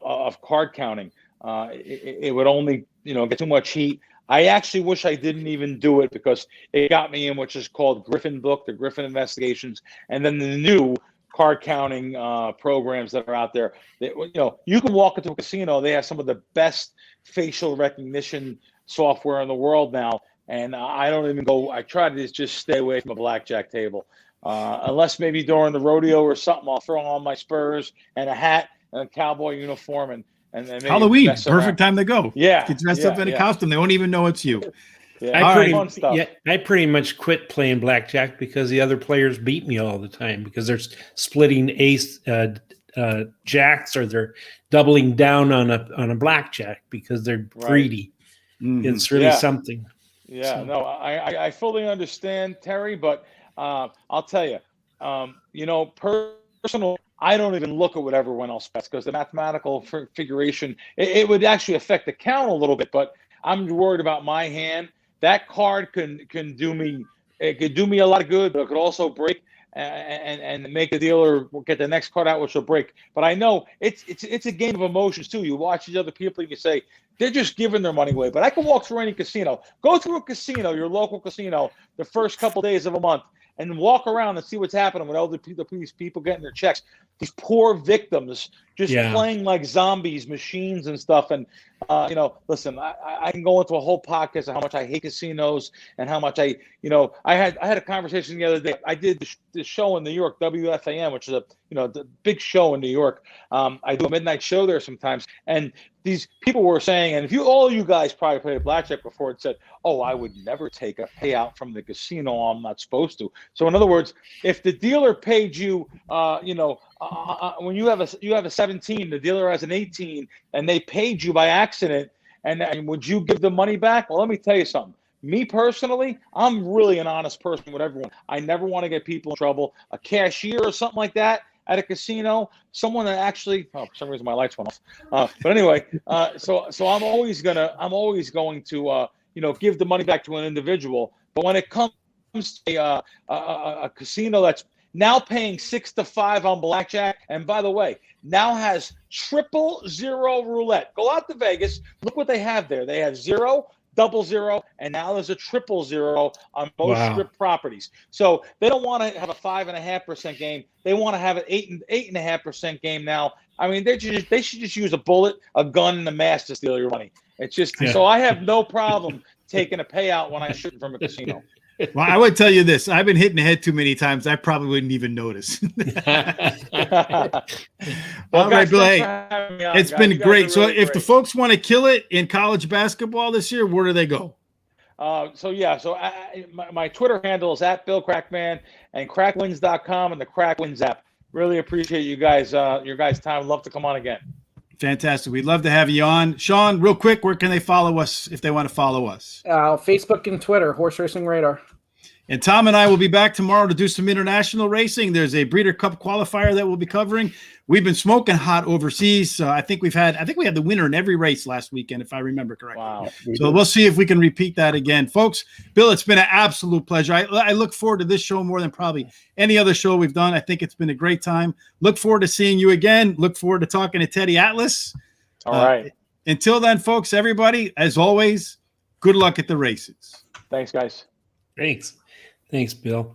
of card counting? It would only, get too much heat. I actually wish I didn't even do it because it got me in which is called Griffin Book, the Griffin Investigations, and then the new card counting programs that are out there. You can walk into a casino. They have some of the best facial recognition software in the world now. And I don't even go. I try to just stay away from a blackjack table, unless maybe during the rodeo or something. I'll throw on my spurs and a hat and a cowboy uniform and maybe
Halloween, perfect time to go.
Yeah,
you dress up in a costume. They won't even know it's you.
I pretty much quit playing blackjack because the other players beat me all the time because they're splitting ace jacks or they're doubling down on a blackjack because they're greedy. Mm-hmm. It's really something.
Yeah, so. No, I fully understand, Terry, but I'll tell you, personal, I don't even look at what everyone else bets because the mathematical configuration, it would actually affect the count a little bit, but I'm worried about my hand. That card can do me, it could do me a lot of good, but it could also break and make the dealer get the next card out, which will break. But I know it's a game of emotions too. You watch these other people, you can say, they're just giving their money away. But I can walk through any casino, go through a casino, your local casino, the first couple days of a month, and walk around and see what's happening with all these people getting their checks. These poor victims just playing like zombies, machines and stuff. And, listen, I can go into a whole podcast of how much I hate casinos and how much I had a conversation the other day. I did the show in New York, WFAN, which is the big show in New York. I do a midnight show there sometimes. And these people were saying, and all you guys probably played blackjack before and said, oh, I would never take a payout from the casino. I'm not supposed to. So in other words, if the dealer paid you, when you have a 17, the dealer has an 18, and they paid you by accident, and would you give the money back? Well, let me tell you something. Me personally, I'm really an honest person with everyone. I never want to get people in trouble. A cashier or something like that at a casino, someone that actually, for some reason my lights went off. But anyway, so I'm always going to give the money back to an individual. But when it comes to a casino that's now paying 6 to 5 on blackjack, and by the way, now has 000 roulette. Go out to Vegas, look what they have there. They have 0, 00, and now there's a 000 on most strip properties. So they don't want to have a 5.5% game. They want to have an 8.5% game now. I mean, they should just use a bullet, a gun, and a mask to steal your money. It's just so I have no problem taking a payout when I shoot from a casino.
Well, I would tell you this. I've been hit in the head too many times. I probably wouldn't even notice. All right, Bill. Hey, it's been great. So if the folks want to kill it in college basketball this year, where do they go?
My Twitter handle is @BillKrackman and crackwins.com and the Crackwins app. Really appreciate you guys, your guys' time. Love to come on again.
Fantastic. We'd love to have you on. Sean, real quick, where can they follow us if they want to follow us?
Facebook and Twitter, Horse Racing Radar.
And Tom and I will be back tomorrow to do some international racing. There's a Breeder Cup qualifier that we'll be covering. We've been smoking hot overseas. I think we had the winner in every race last weekend, if I remember correctly.
Wow.
So we'll see if we can repeat that again. Folks, Bill, it's been an absolute pleasure. I look forward to this show more than probably any other show we've done. I think it's been a great time. Look forward to seeing you again. Look forward to talking to Teddy Atlas.
All right.
Until then, folks, everybody, as always, good luck at the races.
Thanks, guys.
Thanks, Bill.